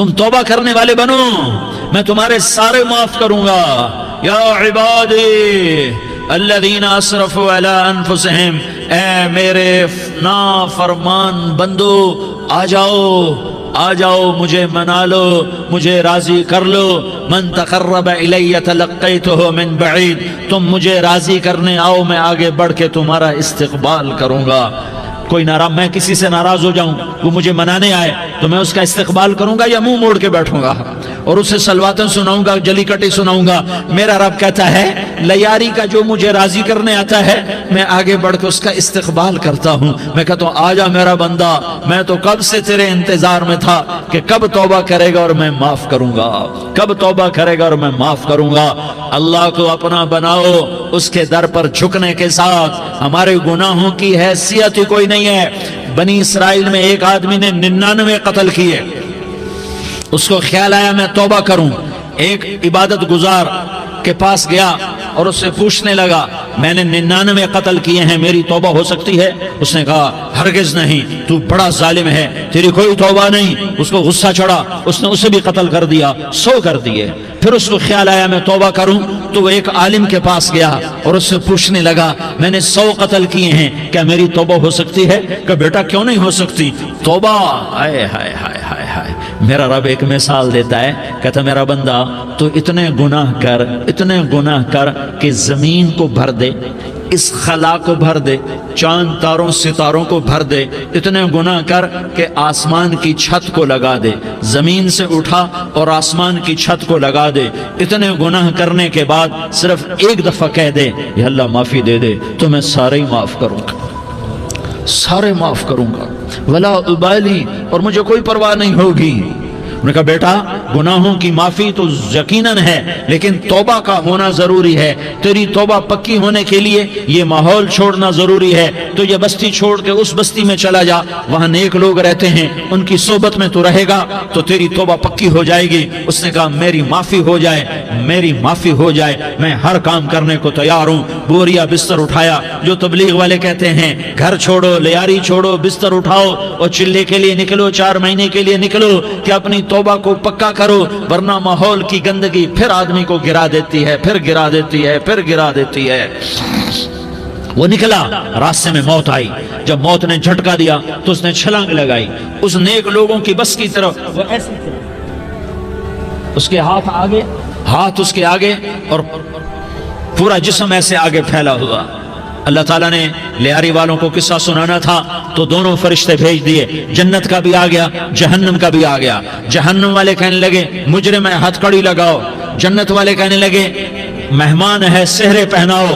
تم توبہ کرنے والے بنو، میں تمہارے سارے معاف کروں گا۔ یا عبادی الذین اسرفوا علی انفسہم، اے میرے نافرمان بندو آ جاؤ مجھے منا لو، مجھے راضی کر لو۔ من تقرب الی تلقیتہ من بعید، تم مجھے راضی کرنے آؤ، میں آگے بڑھ کے تمہارا استقبال کروں گا۔ کوئی ناراض، میں کسی سے ناراض ہو جاؤں، وہ مجھے منانے آئے تو میں اس کا استقبال کروں گا یا منہ موڑ کے بیٹھوں گا اور اسے سلواتیں سناؤں گا، جلی کٹی سناؤں گا؟ میرا رب کہتا ہے لیاری کا جو مجھے راضی کرنے آتا ہے میں آگے بڑھ کے اس کا استقبال کرتا ہوں۔ میں کہتا ہوں آجا میرا بندہ، میں تو کب سے تیرے انتظار میں تھا کہ کب توبہ کرے گا اور میں معاف کروں گا، کب توبہ کرے گا اور میں معاف کروں گا۔ اللہ کو اپنا بناؤ، اس کے در پر جھکنے کے ساتھ ہمارے گناہوں کی حیثیت ہی کوئی نہیں ہے۔ بنی اسرائیل میں ایک آدمی نے 99 قتل کیے، اس کو خیال آیا میں توبہ کروں، ایک عبادت گزار کے پاس گیا اور اس سے پوچھنے لگا میں نے 99 قتل کیے ہیں، میری توبہ ہو سکتی ہے؟ اس نے کہا ہرگز نہیں، تو بڑا ظالم ہے، تیری کوئی توبہ نہیں۔ اس کو غصہ چڑھا، اس نے اسے بھی قتل کر دیا، 100 کر دیے۔ پھر اس کو خیال آیا میں توبہ کروں تو وہ ایک عالم کے پاس گیا اور اس سے پوچھنے لگا میں نے 100 قتل کیے ہیں، کیا میری توبہ ہو سکتی ہے؟ کہ بیٹا کیوں نہیں ہو سکتی توبہ؟ ہائے ہائے ہائے ہائے ہائے، میرا رب ایک مثال دیتا ہے، کہتا میرا بندہ تو اتنے گناہ کر کہ زمین کو بھر دے، اس خلا کو بھر دے، چاند تاروں ستاروں کو بھر دے، اتنے گناہ کر کہ آسمان کی چھت کو لگا دے، زمین سے اٹھا اور آسمان کی چھت کو لگا دے، اتنے گناہ کرنے کے بعد صرف ایک دفعہ کہہ دے یا اللہ معافی دے دے تو میں سارے ہی معاف کروں گا، سارے معاف کروں گا، ولا ابالی، اور مجھے کوئی پرواہ نہیں ہوگی۔ انہوں نے کہا بیٹا گناہوں کی معافی تو یقیناً ہے لیکن توبہ کا ہونا ضروری ہے، تیری توبہ پکی ہونے کے لیے یہ ماحول چھوڑنا ضروری ہے، تو یہ بستی چھوڑ کے اس بستی میں چلا جا، وہاں نیک لوگ رہتے ہیں، ان کی صحبت میں تو رہے گا تو تیری توبہ پکی ہو جائے گی۔ اس نے کہا میری معافی ہو جائے، میری معافی ہو جائے، میں ہر کام کرنے کو تیار ہوں۔ بوریا بستر اٹھایا، جو تبلیغ والے کہتے ہیں گھر چھوڑو، لیاری چھوڑو، بستر اٹھاؤ اور چلے کے لیے نکلو، 4 مہینے کے لیے نکلو کہ اپنی توبہ کو پکا کرو، ورنہ ماحول کی گندگی پھر آدمی کو گرا دیتی ہے، پھر گرا دیتی ہے، پھر گرا دیتی ہے۔ وہ نکلا، راستے میں موت آئی، جب موت نے جھٹکا دیا تو اس نے چھلانگ لگائی اس نیک لوگوں کی بس کی طرف، وہ ایسی اس کے ہاتھ اس کے آگے اور پورا جسم ایسے آگے پھیلا ہوا۔ اللہ تعالیٰ نے لیاری والوں کو قصہ سنانا تھا تو دونوں فرشتے بھیج دیے، جنت کا بھی آ گیا، جہنم کا بھی آ گیا۔ جہنم والے کہنے لگے مجرم ہے ہتھ کڑی لگاؤ، جنت والے کہنے لگے مہمان ہے سہرے پہناؤ۔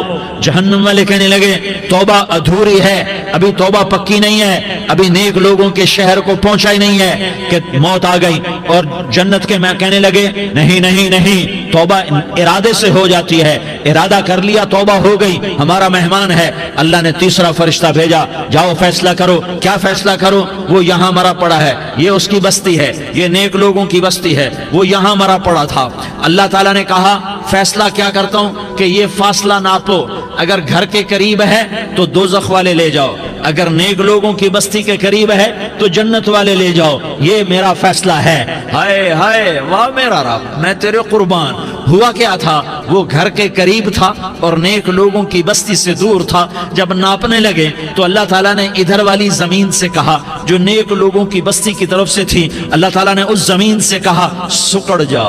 جہنم والے کہنے لگے توبہ ادھوری ہے، ابھی توبہ پکی نہیں ہے، ابھی نیک لوگوں کے شہر کو پہنچا ہی نہیں ہے کہ موت آ گئی۔ اور جنت کے میں کہنے لگے نہیں نہیں نہیں، توبہ ارادے سے ہو جاتی ہے، ارادہ کر لیا توبہ ہو گئی، ہمارا مہمان ہے۔ اللہ نے تیسرا فرشتہ بھیجا، جاؤ فیصلہ کرو۔ کیا فیصلہ کرو؟ وہ یہاں مرا پڑا ہے، یہ اس کی بستی ہے، یہ نیک لوگوں کی بستی ہے، وہ یہاں مرا پڑا تھا۔ اللہ تعالیٰ نے کہا فیصلہ کیا کرتا ہوں کہ یہ فاصلہ ناپو، اگر گھر کے قریب ہے تو دوزخ والے لے جاؤ، اگر نیک لوگوں کی بستی کے قریب ہے تو جنت والے لے جاؤ، یہ میرا فیصلہ ہے۔ ہائے ہائے واہ میرا رب، میں تیرے قربان۔ ہوا کیا تھا؟ وہ گھر کے قریب تھا اور نیک لوگوں کی بستی سے دور تھا۔ جب ناپنے لگے تو اللہ تعالیٰ نے ادھر والی زمین سے کہا جو نیک لوگوں کی بستی کی طرف سے تھی، اللہ تعالیٰ نے اس زمین سے کہا سکڑ جا،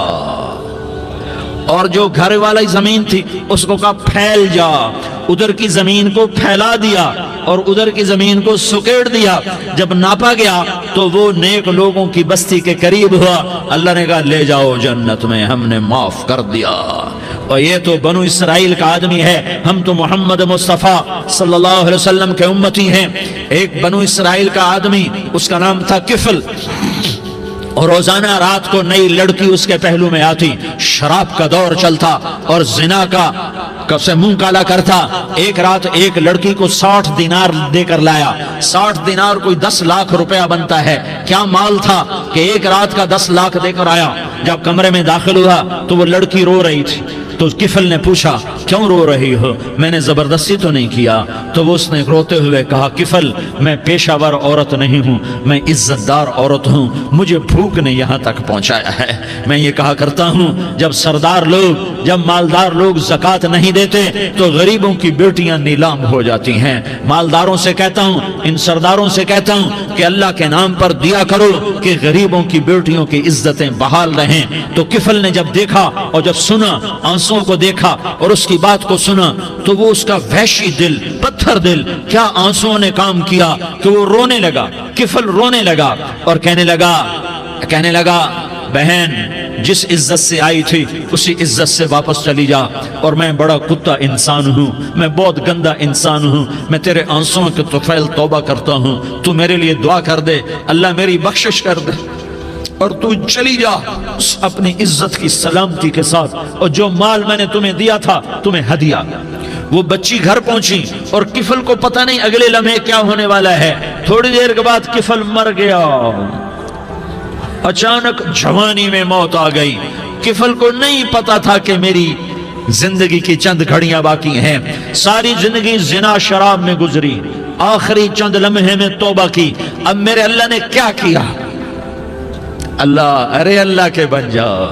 اور جو گھر والی زمین تھی اس کو کہا پھیل جا۔ ادھر کی زمین کو پھیلا دیا اور ادھر کی زمین کو سکیڑ دیا۔ جب ناپا گیا تو وہ نیک لوگوں کی بستی کے قریب ہوا۔ اللہ نے کہا لے جاؤ جنت میں، ہم نے معاف کر دیا۔ اور یہ تو بنو اسرائیل کا آدمی ہے، ہم تو محمد مصطفیٰ صلی اللہ علیہ وسلم کے امتی ہیں۔ ایک بنو اسرائیل کا آدمی، اس کا نام تھا کفل، اور روزانہ رات کو نئی لڑکی اس کے پہلو میں آتی، شراب کا دور چلتا اور زنا کا سے منہ کالا کرتا۔ ایک رات ایک لڑکی کو 60 دینار دے کر لایا۔ 60 دینار کوئی 10 لاکھ روپیہ بنتا ہے۔ کیا مال تھا کہ ایک رات کا 10 لاکھ دے کر آیا۔ جب کمرے میں داخل ہوا تو وہ لڑکی رو رہی تھی، تو کفل نے پوچھا کیوں رو رہی ہو؟ میں نے زبردستی تو نہیں کیا۔ تو وہ اس نے روتے ہوئے کہا کفل میں پیشہ ور عورت نہیں ہوں، میں عزت دار عورت ہوں، مجھے بھوک نے یہاں تک پہنچایا ہے۔ میں یہ کہا کرتا ہوں جب سردار لوگ، جب مالدار لوگ زکوٰۃ نہیں دیتے تو غریبوں کی بیٹیاں نیلام ہو جاتی ہیں۔ مالداروں سے کہتا ہوں، ان سرداروں سے کہتا ہوں کہ اللہ کے نام پر دیا کرو کہ غریبوں کی بیٹیوں کی عزتیں بحال رہیں۔ تو کفل نے جب دیکھا اور جب سنا، آنسوں کو دیکھا اور اس کی بات کو سنا، تو وہ اس کا وحشی دل، پتھر دل، کیا آنسوں نے کام کیا کہ وہ رونے لگا۔ کفل رونے لگا اور کہنے لگا بہن جس عزت سے آئی تھی اسی عزت سے واپس چلی جا، اور میں بڑا کتا انسان ہوں، میں بہت گندا انسان ہوں، میں تیرے آنسوں کے طفیل توبہ کرتا ہوں، تو میرے لیے دعا کر دے، اللہ میری بخشش کر دے، اور تو چلی جا اپنی عزت کی سلامتی کے ساتھ، اور جو مال میں نے تمہیں دیا تھا تمہیں ہدیہ۔ وہ بچی گھر پہنچی اور کفل کو پتہ نہیں اگلے لمحے کیا ہونے والا ہے۔ تھوڑی دیر کے بعد کفل مر گیا، اچانک جوانی میں موت آ گئی۔ کفل کو نہیں پتا تھا کہ میری زندگی کی چند گھڑیاں باقی ہیں، ساری زندگی زنا شراب میں گزری، آخری چند لمحے میں توبہ کی، اب میرے اللہ نے کیا کیا؟ اللہ کے بن جاؤ،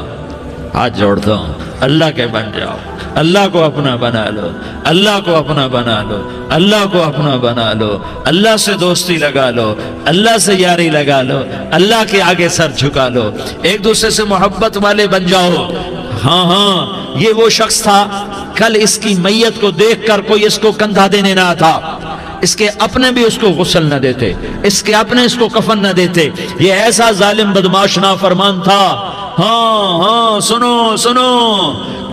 ہاتھ جوڑتا ہوں، اللہ کے بن جاؤ، اللہ کو اپنا بنا لو، اللہ کو اپنا بنا لو، اللہ کو اپنا بنا لو، اللہ سے دوستی لگا لو، اللہ سے یاری لگا لو، اللہ کے آگے سر جھکا لو، ایک دوسرے سے محبت والے بن جاؤ۔ ہاں یہ وہ شخص تھا، کل اس کی میت کو دیکھ کر کوئی اس کو کندھا دینے نہ تھا، اس کے اپنے بھی اس کو غسل نہ دیتے، اس کے اپنے اس کو کفن نہ دیتے، یہ ایسا ظالم بدماش نافرمان تھا۔ ہاں سنو،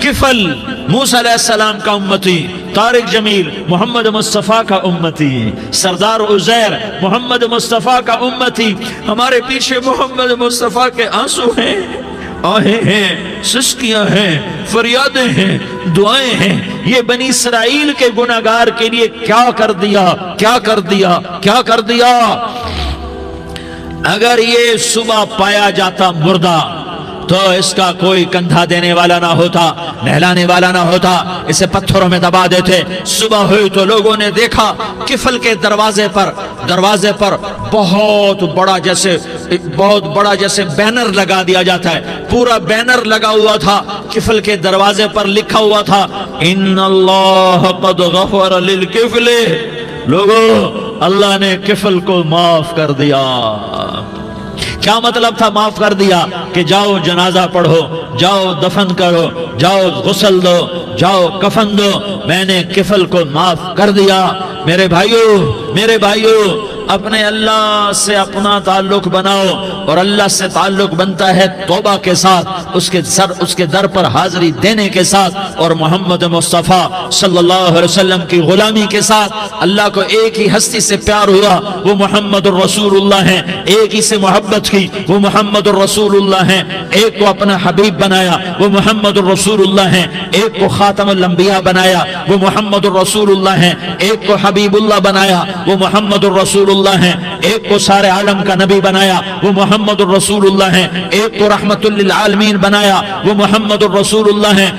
کفل موسیٰ علیہ السلام کا امتی، طارق جمیل محمد مصطفیٰ کا امتی، سردار عزیر محمد مصطفیٰ کا امتی، ہمارے پیچھے محمد مصطفیٰ کے آنسو ہیں، آہیں ہیں، سسکیاں ہیں، فریادیں ہیں، دعائیں ہیں۔ یہ بنی اسرائیل کے گناہگار کے لیے کیا کر دیا۔ اگر یہ صبح پایا جاتا مردہ تو اس کا کوئی کندھا دینے والا نہ ہوتا، نہلانے والا نہ ہوتا، اسے پتھروں میں دبا دیتے۔ صبح ہوئی تو لوگوں نے دیکھا کفل کے دروازے پر بہت بڑا جیسے بینر لگا دیا جاتا ہے، پورا بینر لگا ہوا تھا، کفل کے دروازے پر لکھا ہوا تھا ان اللہ قد غفر للکفل، لوگو اللہ نے کفل کو معاف کر دیا۔ کیا مطلب تھا معاف کر دیا؟ کہ جاؤ جنازہ پڑھو، جاؤ دفن کرو، جاؤ غسل دو، جاؤ کفن دو، میں نے کفل کو معاف کر دیا۔ میرے بھائیو اپنے اللہ سے اپنا تعلق بناؤ، اور اللہ سے تعلق بنتا ہے توبہ کے ساتھ، اس کے در پر حاضری دینے کے ساتھ، اور محمد مصطفیٰ صلی اللہ علیہ وسلم کی غلامی کے ساتھ۔ اللہ کو ایک ہی ہستی سے پیار ہوا، وہ محمد الرسول اللہ ہیں، ایک ہی سے محبت کی، وہ محمد الرسول اللہ ہیں، ایک کو اپنا حبیب بنایا، وہ محمد الرسول اللہ ہیں، ایک کو خاتم الانبیاء بنایا، وہ محمد الرسول اللہ ہیں، ایک کو حبیب اللہ بنایا، وہ محمد الرسول اللہ ہیں، ایک کو سارے عالم کا نبی بنایا، وہ محمد الرسول اللہ ہیں، ایک کو رحمت للعالمین بنایا، وہ محمد الرسول اللہ ہیں،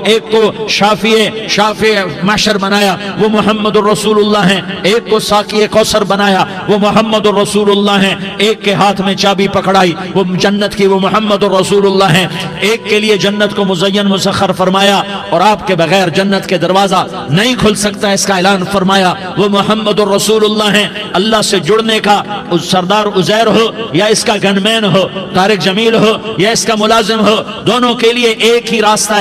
ایک کو شافع محشر بنایا، وہ محمد الرسول اللہ ہیں، ایک کو ساقی کوثر بنایا، وہ محمد الرسول اللہ ہیں، ایک کے ہاتھ میں چابی پکڑائی وہ جنت کی، وہ محمد الرسول اللہ ہیں، ایک کے لیے جنت کو مزین مسخر فرمایا اور آپ کے بغیر جنت کے دروازہ نہیں کھل سکتا اس کا اعلان فرمایا، وہ محمد الرسول اللہ ہیں۔ اللہ سے جڑنے کا سردار عزیر ہو یا اس کا گنمین ہو، طارق جمیل ہو یا اس کا ملازم ہو، دونوں کے لیے ایک ہی راستہ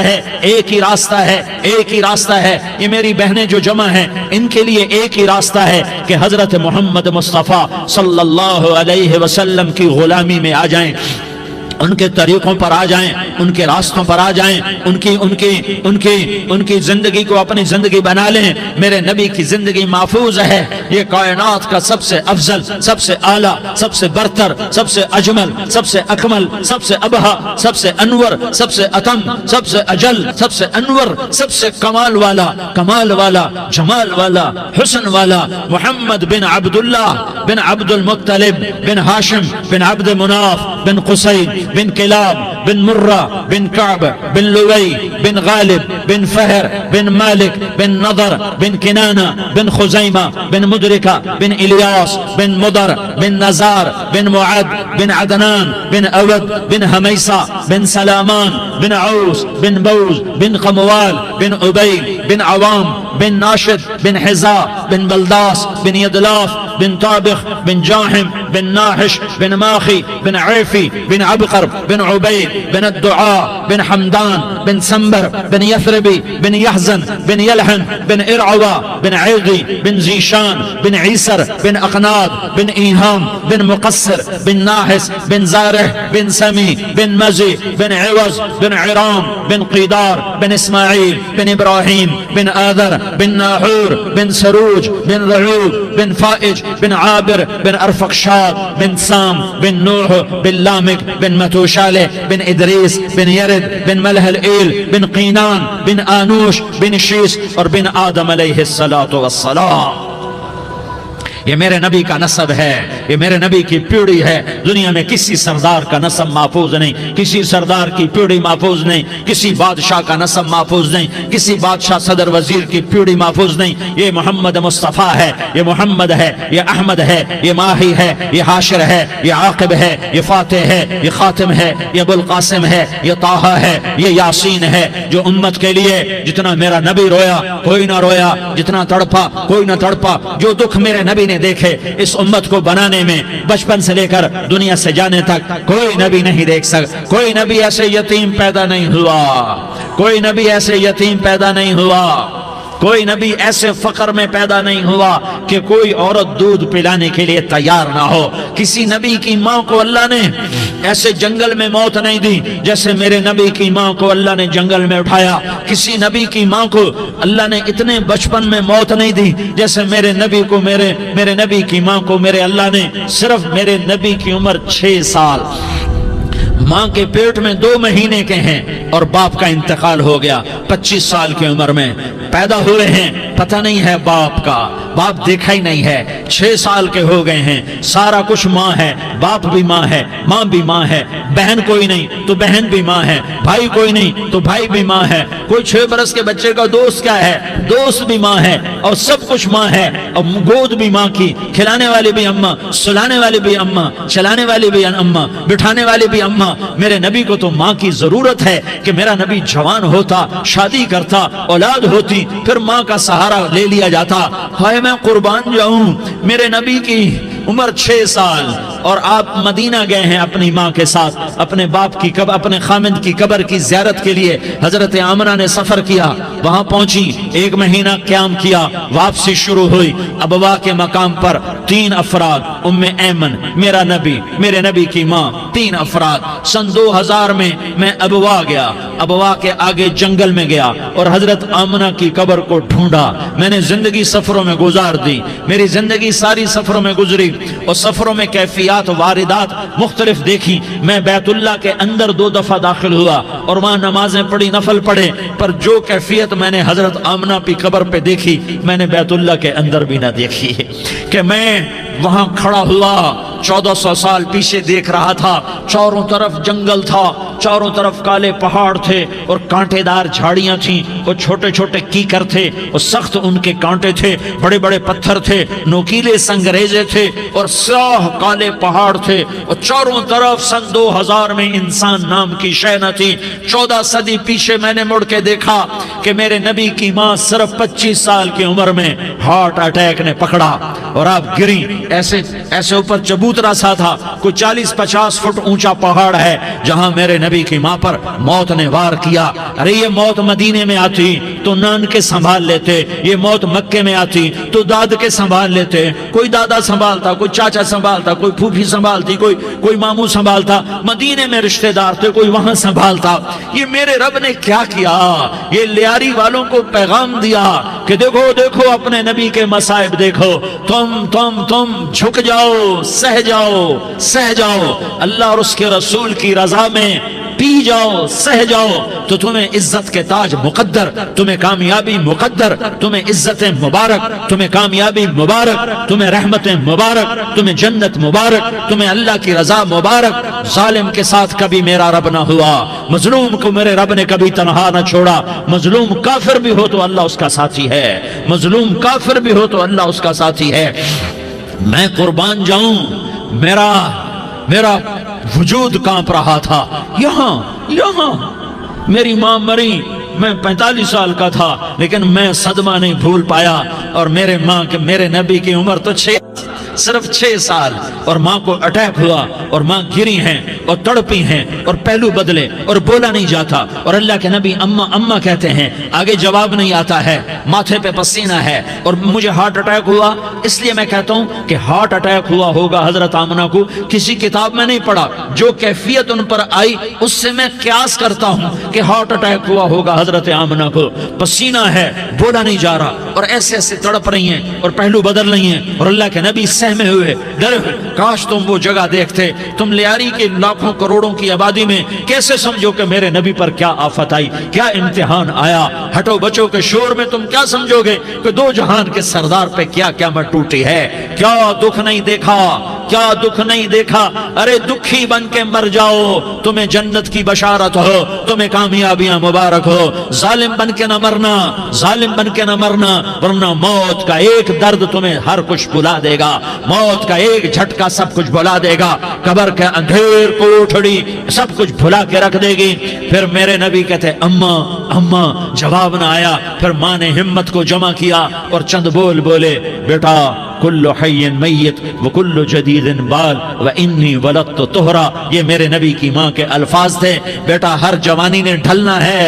ہے۔ یہ میری بہنیں جو جمع ہیں ان کے لیے ایک ہی راستہ ہے کہ حضرت محمد مصطفیٰ صلی اللہ علیہ وسلم کی غلامی میں آ جائیں، ان کے طریقوں پر آ جائیں، ان کے راستوں پر آ جائیں، ان کی زندگی کو اپنی زندگی بنا لیں۔ میرے نبی کی زندگی محفوظ ہے، یہ کائنات کا سب سے افضل، سب سے اعلیٰ، سب سے برتر، سب سے اجمل، سب سے اکمل، سب سے ابہا، سب سے انور، سب سے اتم، سب سے اجل، سب سے انور، سب سے کمال والا، جمال والا، حسن والا، محمد بن عبداللہ بن عبد المطلب بن ہاشم بن عبد مناف بن قصی بن کلاب بن مرہ بن کعب بن لوی بن غالب بن فہر بن مالک بن نضر بن کنانہ بن خزیمہ بن مدرکہ بن الیاس بن مدر بن نزار بن معد بن عدنان بن اود بن حمیسہ بن سلامان بن عوس بن بوز بن قموال بن عبید بن عوام بن ناشد بن حزا بن بلداس بن یدلاف بن طابخ بن جاحم بن ناحش بن ماخی بن عیفی بن عبقر بن عبید بن الدعاء بن حمدان بن سنبر بن یثربی بن یحزن بن یلحن بن ارعوا بن عیغی بن زیشان بن عیسر بن اقناد بن ایہام بن مقصر بن ناحس بن زارح بن سمی بن مزی بن عوض بن عرام بن قیدار بن اسماعیل بن ابراہیم بن آذر بن ناحور بن سروج بن رعوب بن فائج بن عابر بن ارفقشاد بن سام بن نوح بن لامک بن متوشالہ بن ادریس بن یرد بن ملح الایل بن قینان بن آنوش بن شیس اور بن آدم علیہ السلام۔ یہ میرے نبی کا نسب ہے، یہ میرے نبی کی پیڑھی ہے۔ دنیا میں کسی سردار کا نسب محفوظ نہیں، کسی سردار کی پیڑھی محفوظ نہیں، کسی بادشاہ کا نسب محفوظ نہیں، کسی بادشاہ صدر وزیر کی پیڑھی محفوظ نہیں۔ یہ محمد مصطفیٰ ہے، یہ محمد ہے، یہ احمد ہے، یہ ماہی ہے، یہ حاشر ہے، یہ عاقب ہے، یہ فاتح ہے، یہ خاتم ہے، یہ ابو القاسم ہے، یہ طٰہٰ ہے، یہ یاسین ہے۔ جو امت کے لیے جتنا میرا نبی رویا کوئی نہ رویا، جتنا تڑپا کوئی نہ تڑپا، جو دکھ میرے نبی نے دیکھے اس امت کو بنانے میں، بچپن سے لے کر دنیا سے جانے تک کوئی نبی نہیں دیکھ سکتا۔ کوئی نبی ایسے یتیم پیدا نہیں ہوا، کوئی نبی ایسے یتیم پیدا نہیں ہوا، کوئی نبی ایسے فقر میں پیدا نہیں ہوا کہ کوئی عورت دودھ پلانے کے لیے تیار نہ ہو۔ کسی نبی کی ماں کو اللہ نے ایسے جنگل میں موت نہیں دی جیسے میرے نبی کی ماں کو اللہ نے جنگل میں اٹھایا۔ کسی نبی کی ماں کو اللہ نے اتنے بچپن میں موت نہیں دی جیسے میرے نبی کو میرے نبی کی ماں کو میرے اللہ نے صرف میرے نبی کی عمر 6 سال، ماں کے پیٹ میں 2 مہینے کے ہیں اور باپ کا انتقال ہو گیا 25 سال کی عمر میں پیدا ہوئے ہیں، پتہ نہیں ہے باپ کا، باپ دیکھا ہی نہیں ہے، 6 سال کے ہو گئے ہیں، سارا کچھ ماں ہے، باپ بھی ماں ہے، ماں بھی ماں ہے، بہن کوئی نہیں تو بہن بھی ماں ہے، بھائی کوئی نہیں تو بھائی بھی ماں ہے، کوئی 6 برس کے بچے کا دوست کیا ہے، دوست بھی ماں ہے، اور سب کچھ ماں ہے، اور گود بھی ماں کی، کھلانے والی بھی اماں، سلانے والی بھی اماں، چلانے والی بھی اماں، بٹھانے والی بھی اماں۔ میرے نبی کو تو ماں کی ضرورت ہے کہ میرا نبی جوان ہوتا، شادی کرتا، اولاد ہوتی، پھر ماں کا سہارا لے لیا جاتا۔ ہائے میں قربان جاؤں، میرے نبی کی عمر 6 سال اور آپ مدینہ گئے ہیں اپنی ماں کے ساتھ، اپنے باپ کی اپنے خامند کی قبر کی زیارت کے لیے حضرت آمنہ نے سفر کیا، وہاں پہنچی، 1 مہینہ قیام کیا، واپسی شروع ہوئی۔ ابوا کے مقام پر 3 افراد، ام ایمن، میرا نبی، میرے نبی کی ماں، 3 افراد۔ سن 2000 میں میں ابوا گیا، ابوا کے آگے جنگل میں گیا اور حضرت آمنہ کی قبر کو ڈھونڈا۔ میں نے زندگی سفروں میں گزار دی، میری زندگی ساری سفروں میں گزری اور سفروں میں کیفیات واردات مختلف دیکھی۔ میں بیت اللہ کے اندر 2 دفعہ داخل ہوا اور وہاں نمازیں پڑھی، نفل پڑھے، پر جو کیفیت میں نے حضرت آمنہ کی قبر پہ دیکھی میں نے بیت اللہ کے اندر بھی نہ دیکھی، کہ میں وہاں کھڑا ہوا 1400 سال پیچھے دیکھ رہا تھا، چاروں طرف جنگل تھا، چاروں طرف کالے پہاڑ تھے اور کانٹے دار جھاڑیاں تھیں، اور چھوٹے چھوٹے کیکر تھے اور سخت ان کے کانٹے تھے، بڑے بڑے پتھر تھے، نوکیلے سنگریزے تھے اور سیاہ کالے پہاڑ تھے، اور چاروں طرف سن 2000 میں انسان نام کی شے نہ تھی۔ 14 صدی پیچھے میں نے مڑ کے دیکھا کہ میرے نبی کی ماں صرف 25 سال کی عمر میں ہارٹ اٹیک نے پکڑا اور آپ گری، ایسے اوپر چبوترا سا تھا، کوئی 40-50 فٹ اونچا پہاڑ ہے جہاں میرے نبی کی ماں پر موت نے وار کیا۔ ارے یہ موت مدینے میں آتی تو نان کے سنبھال لیتے، یہ موت مکے میں آتی تو داد کے سنبھال لیتے، کوئی دادا سنبھالتا، کوئی چاچا سنبھالتا، کوئی پھوپھی سنبھالتی، کوئی ماموں سنبھالتا، مدینے میں رشتہ دار تھے کوئی وہاں سنبھالتا۔ یہ میرے رب نے کیا کیا؟ یہ لیاری والوں کو پیغام دیا کہ دیکھو دیکھو اپنے نبی کے مصائب دیکھو، تم جھک جاؤ، سہ جاؤ، اللہ اور اس کے رسول کی رضا میں پی جاؤ سہ جاؤ تو تمہیں عزت کے تاج مقدر، تمہیں کامیابی مقدر، تمہیں عزتیں مبارک، تمہیں کامیابی مبارک، تمہیں رحمتیں مبارک، تمہیں جنت مبارک، تمہیں اللہ کی رضا مبارک۔ ظالم کے ساتھ کبھی میرا رب نہ ہوا، مظلوم کو میرے رب نے کبھی تنہا نہ چھوڑا۔ مظلوم کافر بھی ہو تو اللہ اس کا ساتھی ہے، مظلوم کافر بھی ہو تو اللہ اس کا ساتھی ہے۔ میں قربان جاؤں، میرا وجود کانپ رہا تھا۔ یہاں میری ماں مری، میں 45 سال کا تھا، لیکن میں صدمہ نہیں بھول پایا۔ اور میرے نبی کی عمر تو صرف 6 سال، اور ماں کو اٹیک ہوا اور ماں گری ہیں اور تڑپی ہیں اور پہلو بدلے اور بولا نہیں جاتا، اور اللہ کے نبی اماں اماں کہتے ہیں، آگے جواب نہیں آتا ہے، ماتھے پہ پسینہ ہے، اور مجھے ہارٹ اٹیک ہوا۔ اس لیے میں کہتا ہوں کہ ہارٹ اٹیک ہوا ہوگا حضرت آمنہ کو، کسی کتاب میں نہیں پڑھا، جو کیفیت ان پر آئی اس سے میں قیاس کرتا ہوں کہ ہارٹ اٹیک ہوا ہوگا حضرت آمنہ کو۔ پسینہ ہے، بولا نہیں جا رہا، اور ایسے ایسے تڑپ رہی ہیں اور پہلو بدل رہی ہیں، اور اللہ کے نبی سہمے ہوئے، ڈرے ہوئے۔ کاش تم وہ جگہ دیکھتے، تم لیاری کے لاکھوں کروڑوں کی آبادی میں کیسے سمجھو کہ میرے نبی پر کیا آفت آئی، کیا امتحان آیا۔ ہٹو بچوں کے شور میں تم کیا سمجھو گے کہ دو جہان کے سردار پہ کیا قیامت ٹوٹی ہے۔ کیا دکھ نہیں دیکھا، کیا دکھ نہیں دیکھا۔ ارے دکھی بن کے مر جاؤ، تمہیں جنت کی بشارت ہو، تمہیں کامیابیاں مبارک ہو۔ ظالم بن کے نہ مرنا، ظالم بن کے نہ مرنا، ورنہ موت کا ایک درد تمہیں ہر کچھ بلا دے گا، موت کا ایک جھٹکا سب کچھ بھلا دے گا، قبر کے اندھیر کوٹھڑی سب کچھ بھلا کے رکھ دے گی۔ پھر میرے نبی کہتے اماں اماں، جواب نہ آیا۔ پھر ماں نے ہمت کو جمع کیا اور چند بول بولے، بیٹا کل حی میت وکل جدید بال وانی ولدت طہرا۔ یہ میرے نبی کی ماں کے الفاظ تھے، بیٹا ہر جوانی نے ڈھلنا ہے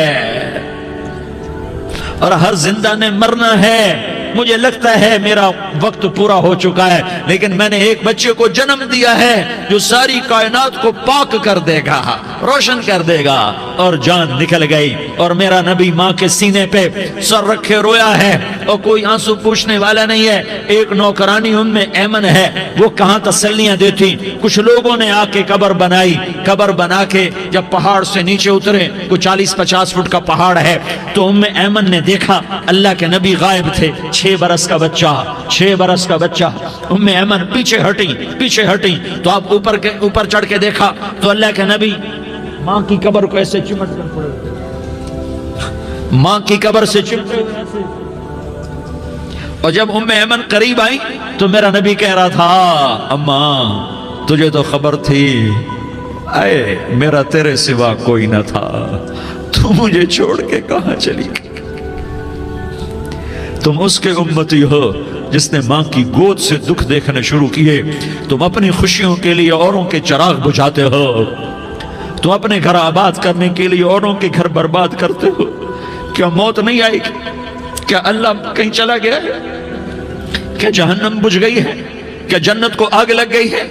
اور ہر زندہ نے مرنا ہے۔ مجھے لگتا ہے میرا وقت پورا ہو چکا ہے، لیکن میں نے ایک بچے کو جنم دیا ہے جو ساری کائنات کو پاک کر دے گا، روشن کر دے گا۔ اور جان نکل گئی، اور میرا نبی ماں کے سینے پہ سر رکھے رویا ہے، اور کوئی آنسو پوچھنے والا نہیں ہے۔ ایک نوکرانی ام ایمن ہے، وہ کہاں تسلیاں دیتی۔ کچھ لوگوں نے آ کے قبر بنائی، قبر بنا کے جب پہاڑ سے نیچے اترے، کوئی 40-50 فٹ کا پہاڑ ہے، تو ام ایمن نے دیکھا اللہ کے نبی غائب تھے، 6 برس کا بچہ، 6 برس کا بچہ۔ ام ایمن پیچھے ہٹی تو آپ اوپر چڑھ کے دیکھا تو اللہ کے نبی ماں کی قبر کو ایسے چمٹ کر پڑے، ماں کی قبر سے چمٹے ہوئے ایسے۔ اور جب ام ایمن قریب آئی تو میرا نبی کہہ رہا تھا، اماں تجھے تو خبر تھی، اے میرا تیرے سوا کوئی نہ تھا، تو مجھے چھوڑ کے کہاں چلی گئی۔ تم اس کے امتی ہو جس نے ماں کی گود سے دکھ دیکھنے شروع کیے۔ تم اپنی خوشیوں کے لیے اوروں کے چراغ بجھاتے ہو، تم اپنے گھر آباد کرنے کے لیے اوروں کے گھر برباد کرتے ہو۔ کیا موت نہیں آئے گی؟ کیا اللہ کہیں چلا گیا ہے؟ کیا جہنم بجھ گئی ہے؟ کیا جنت کو آگ لگ گئی ہے؟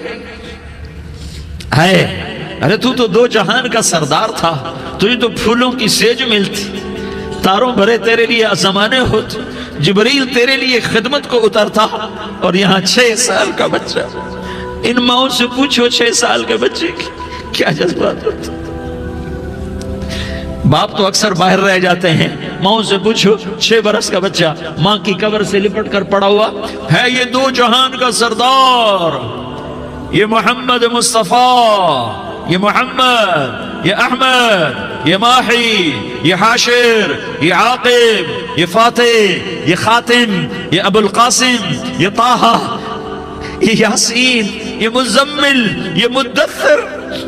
ارے تو 2 جہان کا سردار تھا، تجھے تو پھولوں کی سیج ملتی، تاروں بھرے تیرے لیے زمانے ہوتے، جبریل تیرے لیے خدمت کو اترتا، اور یہاں 6 سال کا بچہ۔ ان ماؤں سے پوچھو 6 سال کے بچے کی کیا جذبات ہوتے۔ باپ تو اکثر باہر رہ جاتے ہیں، ماؤں سے پوچھو 6 برس کا بچہ ماں کی قبر سے لپٹ کر پڑا ہوا ہے۔ یہ 2 جہان کا سردار، یہ محمد مصطفیٰ، یہ محمد، یہ احمد، یہ ماہی، یہ حاشر، یہ عاقب، یہ فاتح، یہ خاتم، یہ ابو القاسم، یہ طٰہٰ، یہ یاسین، یہ مزمل، یہ مدثر،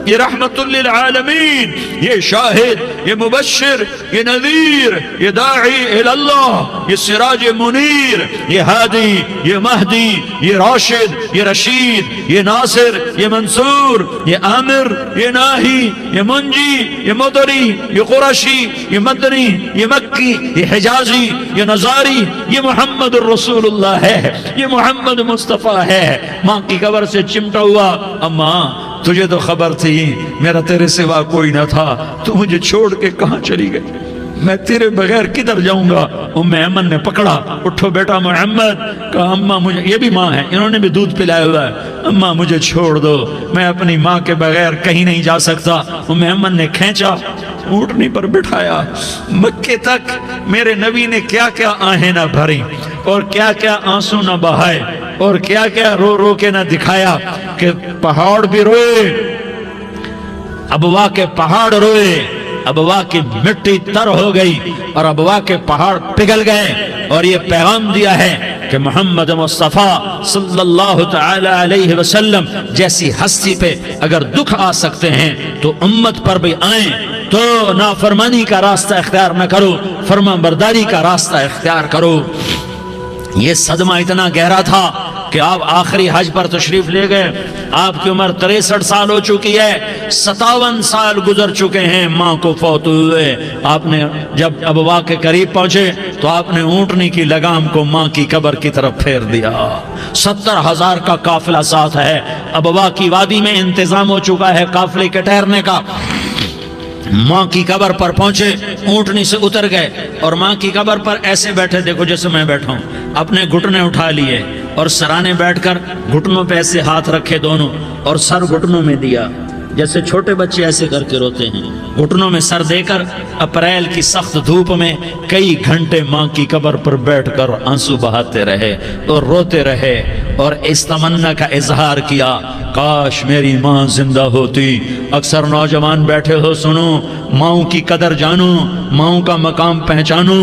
یہ رحمت للعالمین، یہ شاہد، یہ مبشر، یہ نذیر، یہ داعی اللہ، یہ سراج منیر، یہ ہادی، یہ مہدی، یہ راشد، یہ رشید، یہ ناصر، یہ منصور، یہ عامر، یہ ناہی، یہ منجی، یہ مدری، یہ قرشی، یہ مدنی، یہ مکی، یہ حجازی، یہ نظاری، یہ محمد الرسول اللہ ہے، یہ محمد مصطفیٰ ہے۔ ماں کی قبر سے چمٹا ہوا، اماں تجھے تو خبر تھی میرا تیرے سوا کوئی نہ تھا، تو مجھے چھوڑ کے کہاں چلی گئی۔ میں تیرے بغیر کدھر جاؤں گا؟ ام ایمن نے پکڑا، اٹھو بیٹا محمد، کہا اماں مجھے، یہ بھی ماں ہے، انہوں نے بھی دودھ پلایا ہوا ہے، اماں مجھے چھوڑ دو، میں اپنی ماں کے بغیر کہیں نہیں جا سکتا۔ ام ایمن نے کھینچا، اونٹنی پر بٹھایا، مکے تک میرے نبی نے کیا کیا آہیں نہ بھری اور کیا کیا آنسو نہ بہائے اور کیا کیا رو رو کے نہ دکھایا کہ پہاڑ بھی روئے، ابوا کے پہاڑ روئے، ابوا کی مٹی تر ہو گئی اور ابوا کے پہاڑ پگھل گئے، اور یہ پیغام دیا ہے کہ محمد مصطفیٰ صلی اللہ تعالی علیہ وسلم جیسی ہستی پہ اگر دکھ آ سکتے ہیں تو امت پر بھی آئیں، تو نافرمانی کا راستہ اختیار نہ کرو، فرما برداری کا راستہ اختیار کرو۔ یہ صدمہ اتنا گہرا تھا کہ آپ آخری حج پر تشریف لے گئے، آپ کی عمر 63 سال ہو چکی ہے، 57 سال گزر چکے ہیں ماں کو فوت ہوئے۔ آپ نے جب ابوا کے قریب پہنچے تو آپ نے اونٹنی کی لگام کو ماں کی قبر کی طرف پھیر دیا۔ 70,000 کا قافلہ ساتھ ہے، ابوا کی وادی میں انتظام ہو چکا ہے قافلے کے ٹھہرنے کا۔ ماں کی قبر پر پہنچے، اونٹنی سے اتر گئے اور ماں کی قبر پر ایسے بیٹھے، دیکھو جیسے میں بیٹھا ہوں، اپنے گھٹنے اٹھا لیے اور سرانے بیٹھ کر گھٹنوں پہ ایسے ہاتھ رکھے دونوں اور سر گھٹنوں میں دیا، جیسے چھوٹے بچے ایسے کر کے روتے ہیں، گھٹنوں میں سر دے کر اپریل کی سخت دھوپ میں کئی گھنٹے ماں کی قبر پر بیٹھ کر آنسو بہاتے رہے اور روتے رہے اور اس تمنا کا اظہار کیا، کاش میری ماں زندہ ہوتی۔ اکثر نوجوان بیٹھے ہو، سنو، ماؤں کی قدر جانو، ماؤں کا مقام پہچانو،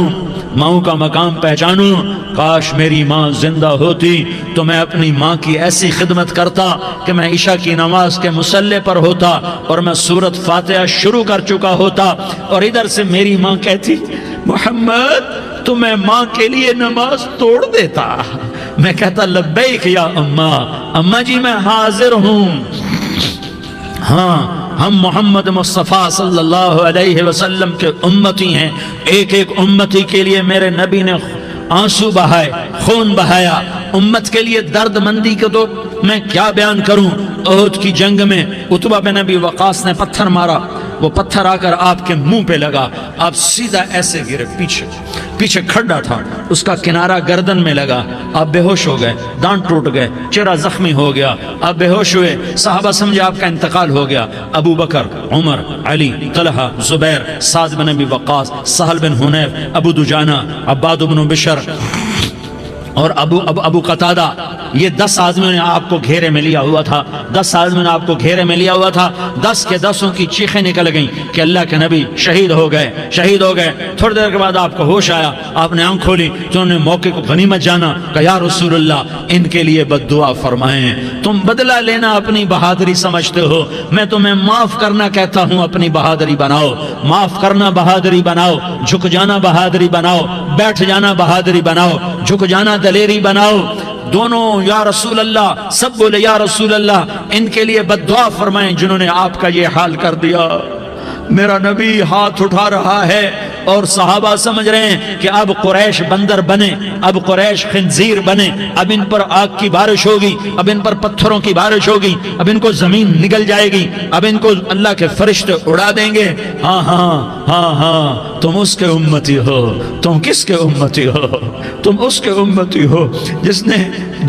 ماؤں کا مقام پہچانو۔ کاش میری ماں زندہ ہوتی تو میں اپنی ماں کی ایسی خدمت کرتا کہ میں عشاء کی نماز کے مصلی پر ہوتا اور میں سورۃ فاتحہ شروع کر چکا ہوتا، اور ادھر سے میری ماں کہتی محمد تو میں ماں کے لیے نماز توڑ دیتا، میں کہتا لبیک یا اماں، اماں جی میں حاضر ہوں۔ ہاں، ہم محمد مصطفیٰ صلی اللہ علیہ وسلم کے امتی ہیں، ایک ایک امتی کے لیے میرے نبی نے آنسو بہائے، خون بہایا، امت کے لیے درد مندی کو تو میں کیا بیان کروں۔ احد کی جنگ میں عتبہ بن ابی وقاص نے پتھر مارا، وہ پتھر آ کر آپ کے منہ پہ لگا، آپ سیدھا ایسے گرے، پیچھے کھڈا تھا، اس کا کنارہ گردن میں لگا، آپ بے ہوش ہو گئے، دانت ٹوٹ گئے، چہرہ زخمی ہو گیا، آپ بے ہوش ہوئے، صحابہ سمجھے آپ کا انتقال ہو گیا۔ ابو بکر، عمر، علی، طلحہ، زبیر، سعد بن ابی وقاص، سہل بن حنیف، ابو دجانہ، عباد بن بشر اور ابو قتادہ، یہ 10 آدمیوں نے آپ کو گھیرے میں لیا ہوا تھا، 10 آدمیوں نے آپ کو گھیرے میں لیا ہوا تھا، 10 کے 10 کی چیخیں نکل گئیں کہ اللہ کے نبی شہید ہو گئے۔ تھوڑی دیر کے بعد آپ کو ہوش آیا، آپ نے آنکھ کھولی تو انہوں نے موقع کو غنیمت جانا کہ یا رسول اللہ ان کے لیے بد دعا فرمائیں، تم بدلہ لینا اپنی بہادری سمجھتے ہو، میں تمہیں معاف کرنا کہتا ہوں، اپنی بہادری بناؤ، معاف کرنا بہادری بناؤ، جھک جانا بہادری بناؤ، بیٹھ جانا بہادری بناؤ، جھک جانا دلیری بناؤ۔ دونوں یا رسول اللہ، سب بولے یا رسول اللہ، ان کے لیے بد دعا فرمائیں جنہوں نے آپ کا یہ حال کر دیا۔ میرا نبی ہاتھ اٹھا رہا ہے اور صحابہ سمجھ رہے ہیں کہ اب قریش بندر بنے، اب قریش خنزیر بنے، اب ان پر آگ کی بارش ہوگی، اب ان پر پتھروں کی بارش ہوگی، اب ان کو زمین نگل جائے گی، اب ان کو اللہ کے فرشتے اڑا دیں گے۔ ہاں ہاں ہاں ہاں، تم اس کے امتی ہو، تم کس کے امتی ہو؟ تم اس کے امتی ہو جس نے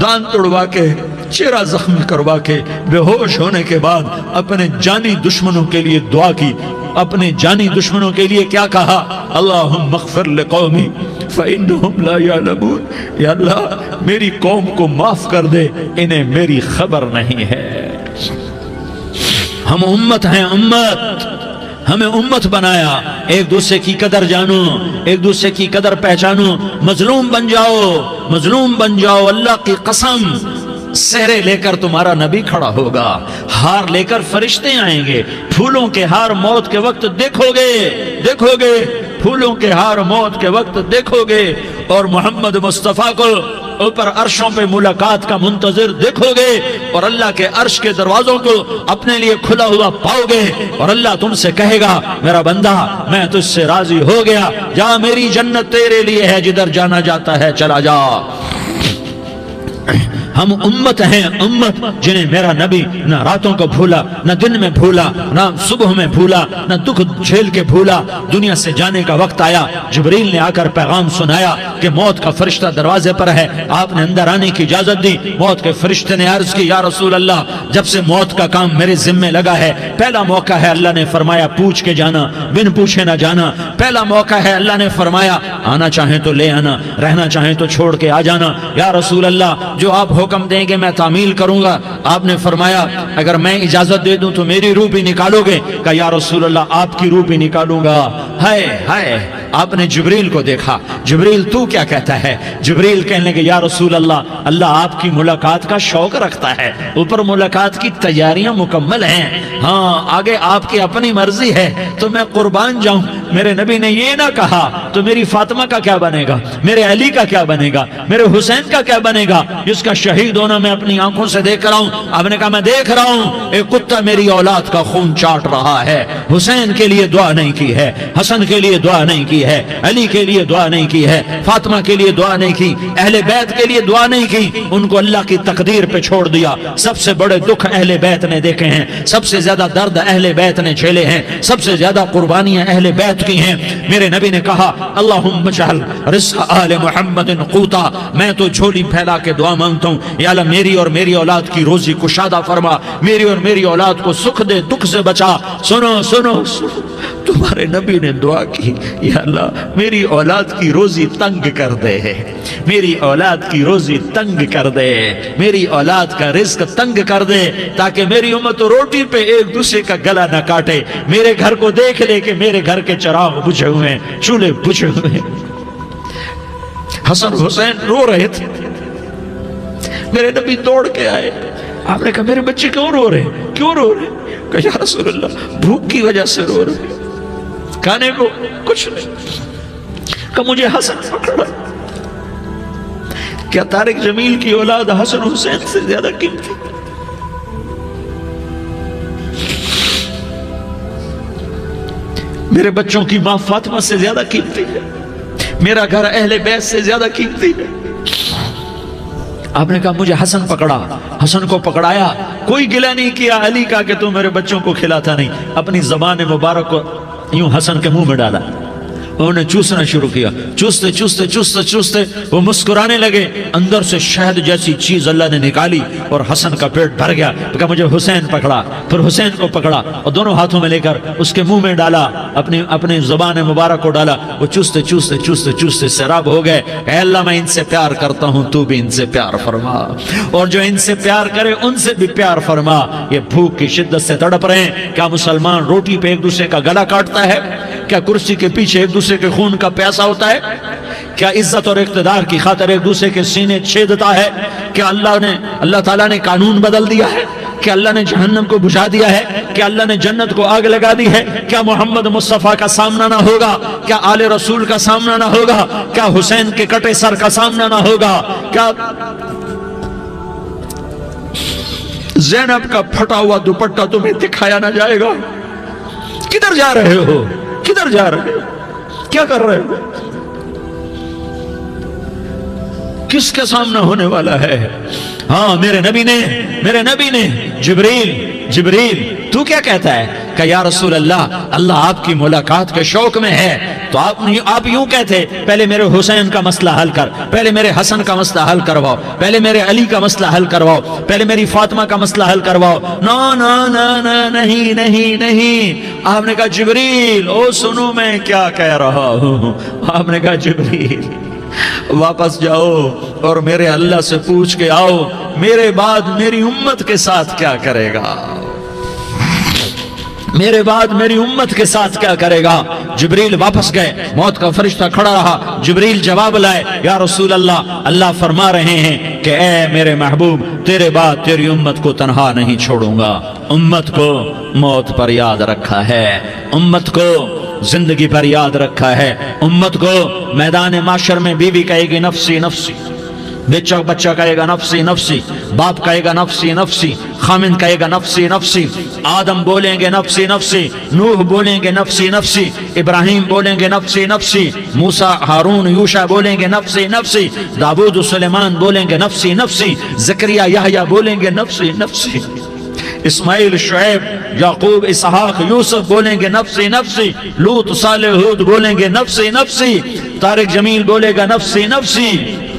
دانت توڑوا کے، چہرہ زخمی کروا کے، بے ہوش ہونے کے بعد اپنے جانی دشمنوں کے لیے دعا کی، اپنے جانی دشمنوں کے لیے کیا کہا؟ اللہم اغفر لقومی فإنہم لا یعلمون، یا اللہ میری قوم کو معاف کر دے، انہیں میری خبر نہیں ہے۔ ہم امت ہیں، امت، ہمیں امت بنایا، ایک دوسرے کی قدر جانو، ایک دوسرے کی قدر پہچانو، مظلوم بن جاؤ، مظلوم بن جاؤ، اللہ کی قسم سہرے لے کر تمہارا نبی کھڑا ہوگا، ہار لے کر فرشتے آئیں گے، پھولوں کے ہار موت کے وقت دیکھو گے، پھولوں کے ہار موت کے وقت دیکھو گے، اور محمد مصطفیٰ کو اوپر عرشوں پہ ملاقات کا منتظر دیکھو گے، اور اللہ کے عرش کے دروازوں کو اپنے لیے کھلا ہوا پاؤ گے، اور اللہ تم سے کہے گا میرا بندہ میں تجھ سے راضی ہو گیا، جا میری جنت تیرے لیے ہے، جدھر جانا جاتا ہے چلا جا۔ ہم امت ہیں، امت جنہیں میرا نبی نہ راتوں کو بھولا، نہ دن میں بھولا، نہ صبح میں بھولا، نہ دکھ جھیل کے بھولا۔ دنیا سے جانے کا وقت آیا، جبریل نے آ کر پیغام سنایا کہ موت کا فرشتہ دروازے پر ہے، آپ نے اندر آنے کی اجازت دی۔ موت کے فرشتے نے عرض کی، یا رسول اللہ، جب سے موت کا کام میرے ذمے لگا ہے، پہلا موقع ہے، اللہ نے فرمایا پوچھ کے جانا، بن پوچھے نہ جانا۔ پہلا موقع ہے، اللہ نے فرمایا آنا چاہیں تو لے آنا، رہنا چاہیں تو چھوڑ کے آ جانا۔ یا رسول اللہ، جو آپ حکم دیں گے میں تعمیل کروں گا۔ آپ نے فرمایا اگر میں اجازت دے دوں تو میری روح بھی نکالو گے؟ کہا یا رسول اللہ، آپ کی روح بھی نکالوں گا۔ ہائے ہائے، آپ نے جبریل کو دیکھا، جبریل تو کیا کہتا ہے؟ جبریل کہنے لگے یا رسول اللہ، اللہ آپ کی ملاقات کا شوق رکھتا ہے، اوپر ملاقات کی تیاریاں مکمل ہیں، ہاں آگے آپ کی اپنی مرضی ہے تو میں قربان جاؤں۔ میرے نبی نے یہ نہ کہا تو میری فاطمہ کا کیا بنے گا، میرے علی کا کیا بنے گا، میرے حسین کا کیا بنے گا، جس کا شہید ہونا میں اپنی آنکھوں سے دیکھ رہا ہوں۔ آپ نے کہا میں دیکھ رہا ہوں، ایک کتا میری اولاد کا خون چاٹ رہا ہے۔ حسین کے لیے دعا نہیں کی ہے، حسن کے لیے دعا نہیں کی ہے، علی کے لیے دعا نہیں کی ہے، فاطمہ کے لیے دعا نہیں کی، اہل بیت کے لیے دعا نہیں کی، ان کو اللہ کی تقدیر پہ چھوڑ دیا۔ سب سے بڑے دکھ اہل بیت نے دیکھے ہیں، سب سے زیادہ درد اہل بیت نے جھیلے ہیں، سب سے زیادہ قربانیاں اہل بیت کی ہیں۔ میرے نبی نے کہا اللہم اجعل رزق آل محمد قوتا، میں تو جھولی پھیلا کے دعا مانگتا ہوں، یا اللہ میری اور میری اولاد کی روزی کشادہ فرما، میری اور میری اولاد کو سکھ دے، دکھ سے بچا۔ سنو سنو سنو، تمہارے نبی نے دعا کی، یا اللہ میری اولاد کی روزی تنگ کر دے، میری اولاد کی روزی تنگ کر دے، میری اولاد کا رزق تنگ کر دے، تاکہ میری امت روٹی پہ ایک دوسرے کا گلا نہ کاٹے، میرے گھر کو دیکھ لے کہ میرے گھر کے چراغ بجھے ہوئے ہیں، چولہے بجھے ہوئے ہیں۔ حسن حسین رو رہے تھے، میرے نبی دوڑ کے آئے، آپ نے کہا میرے بچے کیوں رو رہے ہیں، کیوں رو رہے ہیں؟ کہا یا رسول اللہ بھوک کی وجہ سے رو رہے ہیں، کھانے کو کچھ نہیں۔ کہ مجھے حسن پکڑا، کیا طارق جمیل کی اولاد حسن حسین سے زیادہ قیمتی؟ میرے بچوں کی ماں فاطمہ سے زیادہ قیمتی ہے، میرا گھر اہل بیت سے زیادہ قیمتی ہے۔ آپ نے کہا مجھے حسن پکڑا، حسن کو پکڑایا، کوئی گلہ نہیں کیا علی کا کہ تو میرے بچوں کو کھلاتا نہیں، اپنی زبان مبارک کو یوں حسن کے منہ میں ڈالا، انہوں نے چوسنا شروع کیا، چوستے چوستے چوستے چوستے وہ مسکرانے لگے، اندر سے شہد جیسی چیز اللہ نے نکالی اور حسن کا پیٹ بھر گیا۔ کہا مجھے حسین پکڑا، پھر حسین کو پکڑا اور دونوں ہاتھوں میں لے کر اس کے منہ میں ڈالا، اپنی زبان مبارک کو ڈالا، وہ چوستے چوستے چوستے چوستے سیراب ہو گئے۔ اے اللہ میں ان سے پیار کرتا ہوں، تو بھی ان سے پیار فرما، اور جو ان سے پیار کرے ان سے بھی پیار فرما۔ یہ بھوک کی شدت سے تڑپ رہے ہیں، کیا مسلمان روٹی پہ ایک دوسرے کا گلا کاٹتا ہے؟ کیا کرسی کے پیچھے ایک دوسرے کے خون کا پیاسا ہوتا ہے؟ کیا عزت اور اقتدار کی خاطر ایک دوسرے کے سینے چھیدتا ہے؟ کیا اللہ تعالیٰ نے قانون بدل دیا ہے؟ کیا اللہ نے جہنم کو بجھا دیا ہے؟ کیا اللہ نے جنت کو آگ لگا دی ہے؟ کیا محمد مصطفیٰ کا سامنا نہ ہوگا؟ کیا آل رسول کا سامنا نہ ہوگا؟ کیا حسین کے کٹے سر کا سامنا نہ ہوگا؟ کیا زینب کا پھٹا ہوا دوپٹہ تمہیں دکھایا نہ جائے گا؟ کدھر جا رہے ہو؟ کدھر جا رہے ہو؟ کیا کر رہے ہو؟ کس کا سامنا ہونے والا ہے؟ ہاں میرے نبی نے جبریل تو کیا کہتا ہے؟ کہ یا رسول اللہ آپ کی ملاقات کے شوق میں ہے، تو آپ یوں کہتے پہلے میرے حسین کا مسئلہ حل کر، پہلے میرے حسن کا مسئلہ حل کرواؤ، پہلے میرے علی کا مسئلہ حل کرواؤ، پہلے میری فاطمہ کا مسئلہ حل کرواؤ۔ نہیں۔ آپ نے کہا جبریل او سنو میں کیا کہہ رہا ہوں۔ آپ نے کہا جبریل واپس جاؤ اور میرے اللہ سے پوچھ کے آؤ میرے بعد میری امت کے ساتھ کیا کرے گا، میرے بعد میری امت کے ساتھ کیا کرے گا۔ جبریل واپس گئے، موت کا فرشتہ کھڑا رہا، جبریل جواب لائے، یا رسول اللہ فرما رہے ہیں کہ اے میرے محبوب تیرے بعد تیری امت کو تنہا نہیں چھوڑوں گا، امت کو موت پر یاد رکھا ہے، امت کو زندگی پر یاد رکھا ہے، امت کو میدان معاشر میں بیوی کہے گی نفسی نفسی، بچہ کہے گا نفسی نفسی، باپ کہے گا نفسی نفسی، خامن کہے گا نفسی نفسی، آدم بولیں گے نفسی نفسی، نوح بولیں گے نفسی نفسی، ابراہیم بولیں گے نفسی نفسی، موسیٰ ہارون یوشع بولیں گے نفسی نفسی، داؤد و سلیمان بولیں گے نفسی نفسی، زکریا یحییٰ بولیں گے نفسی نفسی، اسماعیل شعیب یعقوب اسحاق یوسف بولیں گے نفسی نفسی، لوط صالح ہود بولیں گے نفسی نفسی، طارق جمیل بولے گا نفسی نفسی،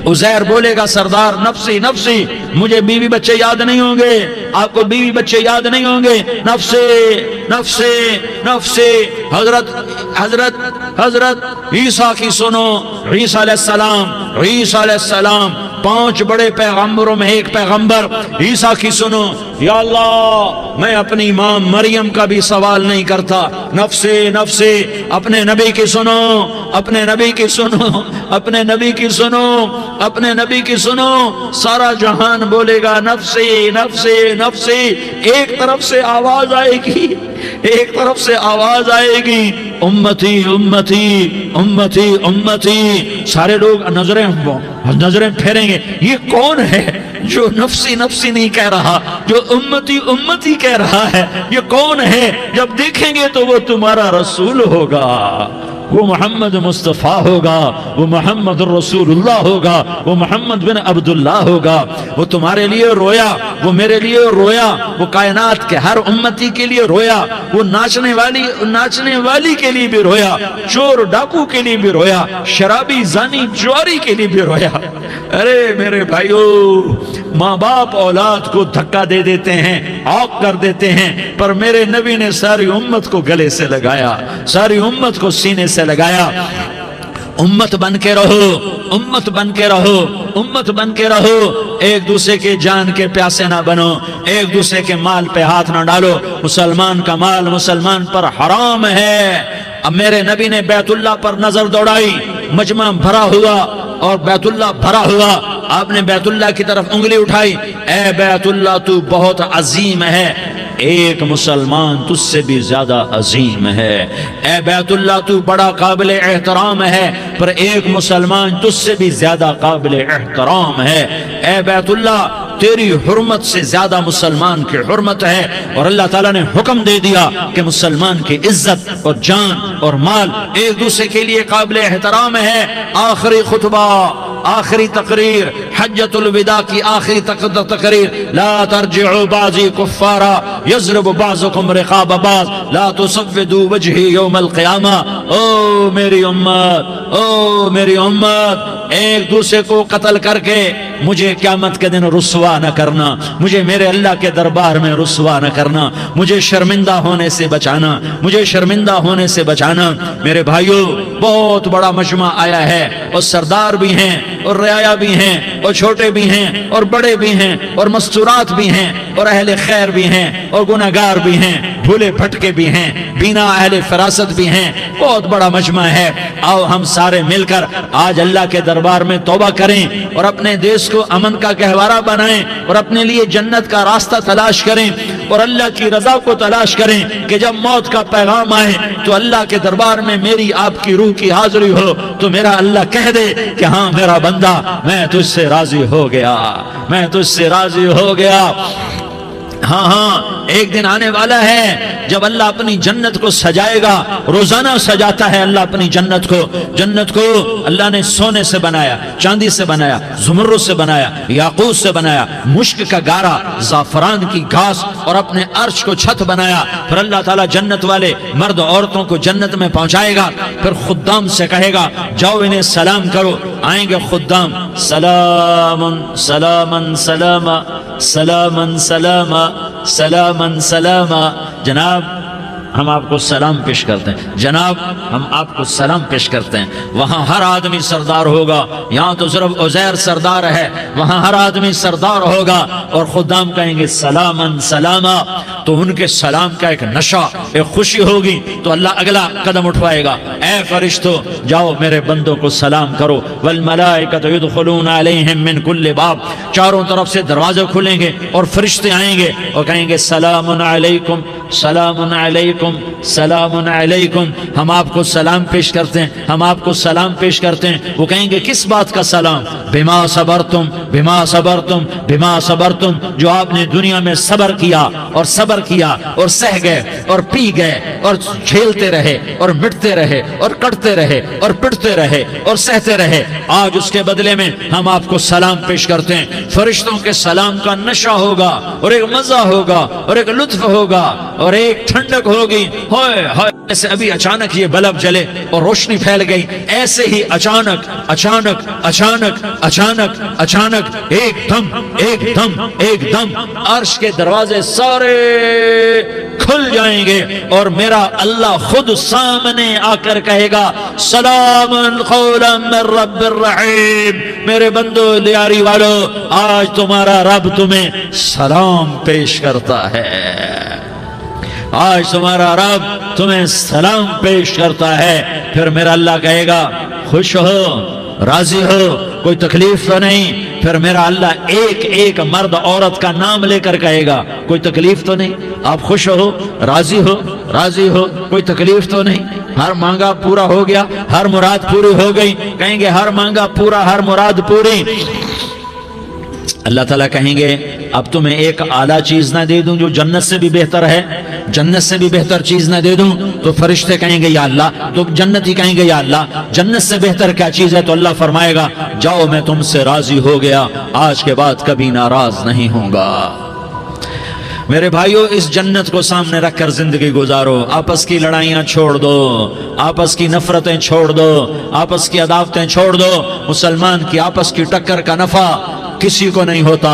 عزیر بولے گا سردار نفسی نفسی، مجھے بیوی بچے یاد نہیں ہوں گے، آپ کو بیوی بچے یاد نہیں ہوں گے، نفسی نفسی نفسی۔ حضرت عیسیٰ کی سنو، عیسیٰ علیہ السلام 5 بڑے پیغمبروں میں ایک پیغمبر عیسیٰ کی سنو، یا اللہ میں اپنی ماں مریم کا بھی سوال نہیں کرتا، نفسی نفسی۔ اپنے نبی کی سنو، اپنے نبی کی سنو، اپنے نبی کی سنو، اپنے نبی کی سنو، سارا جہان بولے گا نفسی نفسی نفسی۔ ایک طرف سے آواز آئے گی، ایک طرف سے آواز آئے گی، امتی امتی امتی امتی۔ سارے لوگ نظریں پھیریں گے، یہ کون ہے جو نفسی نفسی نہیں کہہ رہا، جو امتی امتی کہہ رہا ہے، یہ کون ہے؟ جب دیکھیں گے تو وہ تمہارا رسول ہوگا، وہ محمد مصطفیٰ ہوگا، وہ محمد رسول اللہ ہوگا، وہ محمد بن عبداللہ ہوگا۔ وہ تمہارے لیے رویا، وہ میرے لیے رویا، وہ کائنات کے ہر امتی کے لیے رویا، وہ ناچنے والی کے لیے بھی رویا، چور ڈاکو کے لیے بھی رویا، شرابی زانی جواری کے لیے بھی رویا۔ ارے میرے بھائیو، ماں باپ اولاد کو دھکا دے دیتے ہیں، عوق کر دیتے ہیں، پر میرے نبی نے ساری امت کو گلے سے لگایا، ساری امت کو سینے سے لگایا۔ امت بن کے رہو، امت بن کے رہو، امت بن کے رہو، ایک دوسرے کے جان کے پیاسے نہ بنو، ایک دوسرے کے مال پہ ہاتھ نہ ڈالو۔ مسلمان کا مال مسلمان پر حرام ہے۔ اب میرے نبی نے بیت اللہ پر نظر دوڑائی، مجمع بھرا ہوا اور بیت اللہ بھرا ہوا، آپ نے بیت اللہ کی طرف انگلی اٹھائی، اے بیت اللہ تو بہت عظیم ہے، ایک مسلمان تجھ سے بھی زیادہ عظیم ہے، اے بیت اللہ تو بڑا قابل احترام ہے، پر ایک مسلمان تجھ سے بھی زیادہ قابل احترام ہے، اے بیت اللہ تیری حرمت سے زیادہ مسلمان کی حرمت ہے۔ اور اللہ تعالیٰ نے حکم دے دیا کہ مسلمان کی عزت اور جان اور مال ایک دوسرے کے لیے قابل احترام ہے۔ آخری خطبہ، آخری تقریر، حجۃ الوداع کی آخری تقریر، لا ترجعوا بعضی کفارا یضرب بعضکم رقاب بعض لا تصودوا وجہی یوم القیامہ۔ او میری امت، او میری امت، ایک دوسرے کو قتل کر کے مجھے قیامت کے دن رسوا نہ کرنا، مجھے میرے اللہ کے دربار میں رسوا نہ کرنا، مجھے شرمندہ ہونے سے بچانا، مجھے شرمندہ ہونے سے بچانا۔ میرے بھائیو، بہت بڑا مجمع آیا ہے، اور سردار بھی ہیں اور رعایا بھی ہیں اور چھوٹے بھی ہیں اور بڑے بھی ہیں اور مستورات بھی ہیں اور اہل خیر بھی ہیں اور گناہگار بھی ہیں، بھولے بھٹکے بھی ہیں، بینا اہل فراست بھی ہیں، بہت بڑا مجمع ہے۔ آؤ ہم سارے مل کر آج اللہ کے دربار میں توبہ کریں اور اپنے دیش کو امن کا گہوارہ بنائیں اور اپنے لیے جنت کا راستہ تلاش کریں اور اللہ کی رضا کو تلاش کریں کہ جب موت کا پیغام آئے تو اللہ کے دربار میں میری آپ کی روح کی حاضری ہو تو میرا اللہ کہہ دے کہ ہاں میرا بندہ، میں تجھ سے راضی ہو گیا، میں تجھ سے راضی ہو گیا۔ ہاں ہاں، ایک دن آنے والا ہے جب اللہ اپنی جنت کو سجائے گا، روزانہ سجاتا ہے اللہ اپنی جنت کو۔ جنت کو اللہ نے سونے سے بنایا، چاندی سے بنایا، زمرد سے بنایا، یاقوت سے بنایا، مشک کا گارا، زعفران کی گھاس اور اپنے عرش کو چھت بنایا۔ پھر اللہ تعالیٰ جنت والے مرد عورتوں کو جنت میں پہنچائے گا، پھر خدام سے کہے گا جاؤ انہیں سلام کرو۔ آئیں گے خدام، سلامن سلامن سلاما سلامن سلاما سلامن سلاما۔ جناب ہم آپ کو سلام پیش کرتے ہیں، جناب ہم آپ کو سلام پیش کرتے ہیں۔ وہاں ہر آدمی سردار ہوگا، یہاں تو صرف عزیر سردار ہے، وہاں ہر آدمی سردار ہوگا اور خدام کہیں گے سلامن سلاما۔ تو ان کے سلام کا ایک نشہ، ایک خوشی ہوگی، تو اللہ اگلا قدم اٹھوائے گا، اے فرشتوں جاؤ میرے بندوں کو سلام کرو۔ والملائکۃ یدخلون علیہم من کل باب، چاروں طرف سے دروازے کھلیں گے اور فرشتے آئیں گے اور کہیں گے سلام علیکم، سلام علیکم، علیکم سلام علیکم، ہم آپ کو سلام پیش کرتے ہیں، ہم آپ کو سلام پیش کرتے ہیں۔ وہ کہیں گے کس بات کا سلام؟ بما صبرتم بما صبرتم بما صبرتم، جو آپ نے دنیا میں صبر کیا اور صبر کیا اور سہ گئے اور پی گئے اور جھیلتے رہے اور مٹتے رہے اور کٹتے رہے اور پٹتے رہے اور سہتے رہے، آج اس کے بدلے میں ہم آپ کو سلام پیش کرتے ہیں۔ فرشتوں کے سلام کا نشہ ہوگا اور ایک مزہ ہوگا اور ایک لطف ہوگا اور ایک ٹھنڈک ہوگی۔ ہوئے ہوئے، ایسے ابھی اچانک یہ بلب جلے اور روشنی پھیل گئی، ایسے ہی اچانک اچانک اچانک اچانک اچانک ایک دم ایک دم ایک دم عرش کے دروازے سارے کھل جائیں گے اور میرا اللہ خود سامنے آ کر کہے گا سلام قولا من رب الرحیم، میرے بندو لیاری والو، آج تمہارا رب تمہیں سلام پیش کرتا ہے، آج تمہارا رب تمہیں سلام پیش کرتا ہے۔ پھر میرا اللہ کہے گا خوش ہو، راضی ہو، کوئی تکلیف تو نہیں؟ پھر میرا اللہ ایک ایک مرد عورت کا نام لے کر کہے گا کوئی تکلیف تو نہیں؟ آپ خوش ہو، راضی ہو، راضی ہو، کوئی تکلیف تو نہیں؟ ہر مانگا پورا ہو گیا، ہر مراد پوری ہو گئی؟ کہیں گے ہر مانگا پورا، ہر مراد پوری۔ اللہ تعالیٰ کہیں گے اب تمہیں ایک اعلیٰ چیز نہ دے دوں جو جنت سے بھی بہتر ہے؟ جنت سے بھی بہتر چیز نہ دے دوں؟ تو فرشتے کہیں گے یا اللہ، تو جنتی کہیں گے یا اللہ جنت سے بہتر کیا چیز ہے؟ تو اللہ فرمائے گا جاؤ میں تم سے راضی ہو گیا، آج کے بعد کبھی ناراض نہیں ہوں گا۔ میرے بھائیو، اس جنت کو سامنے رکھ کر زندگی گزارو، آپس کی لڑائیاں چھوڑ دو، آپس کی نفرتیں چھوڑ دو، آپس کی عداوتیں چھوڑ دو۔ مسلمان کی آپس کی ٹکر کا نفع کسی کو نہیں ہوتا،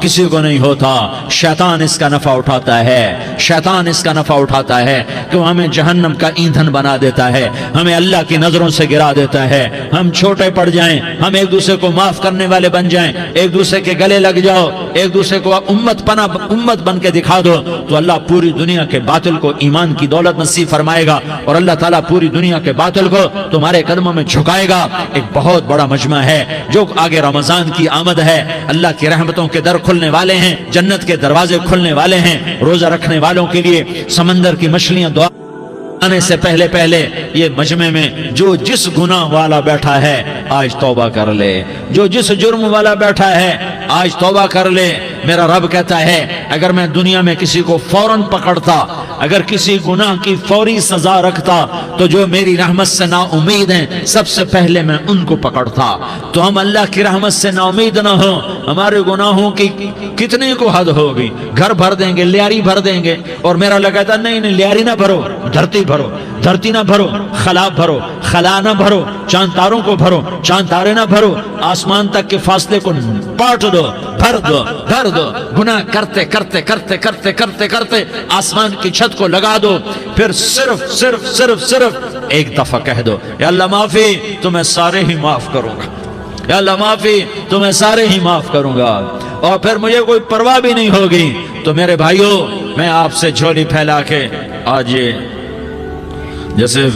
کسی کو نہیں ہوتا، شیطان اس کا نفع اٹھاتا ہے، شیطان اس کا نفع اٹھاتا ہے کہ وہ ہمیں جہنم کا ایندھن بنا دیتا ہے، ہمیں اللہ کی نظروں سے گرا دیتا ہے، ہم چھوٹے پڑ جائیں، ہم ایک دوسرے کو معاف کرنے والے بن جائیں، ایک دوسرے کے گلے لگ جاؤ، ایک دوسرے کو امت بن کے دکھا دو، تو اللہ پوری دنیا کے باطل کو ایمان کی دولت نصیب فرمائے گا اور اللہ تعالیٰ پوری دنیا کے باطل کو تمہارے قدموں میں جھکائے گا۔ ایک بہت بڑا مجمع ہے جو آگے رمضان کی آمد ہے، اللہ کی رحمتوں کے در کھلنے والے ہیں، جنت کے دروازے کھلنے والے ہیں، روزہ رکھنے والوں کے لیے سمندر کی مچھلیاں دعا آنے سے پہلے پہلے یہ مجمع میں جو جس گناہ والا بیٹھا ہے آج توبہ کر لے، جو جس جرم والا بیٹھا ہے آج توبہ کر لے۔ میرا رب کہتا ہے اگر میں دنیا میں کسی کو فوراً پکڑتا، اگر کسی گناہ کی فوری سزا رکھتا تو جو میری رحمت سے نا امید ہیں سب سے پہلے میں ان کو پکڑتا۔ تو ہم اللہ کی رحمت سے نا امید نہ ہوں، ہمارے گناہوں کی کتنے کو حد ہوگی، گھر بھر دیں گے، لیاری بھر دیں گے، اور میرا اللہ کہتا ہے نہیں لیاری نہ بھرو، دھرتی بھرو، دھرتی نہ بھرو، خلا بھرو، خلا نہ بھرو، چاند تاروں کو بھرو، چاند تارے نہ بھرو، آسمان تک کے فاصلے کو پاٹ دو، بھر دو، بھر دو، گناہ کرتے کرتے کرتے کرتے کرتے کرتے آسمان کی چھت کو لگا دو، پھر صرف صرف صرف صرف ایک دفعہ کہہ دو یا اللہ معافی، تو میں سارے ہی معاف کروں گا، یا اللہ معافی، تو میں سارے ہی معاف کروں گا، اور پھر مجھے کوئی پرواہ بھی نہیں ہوگی۔ تو میرے بھائیو، میں آپ سے جھولی پھیلا کے آج یہ جیسے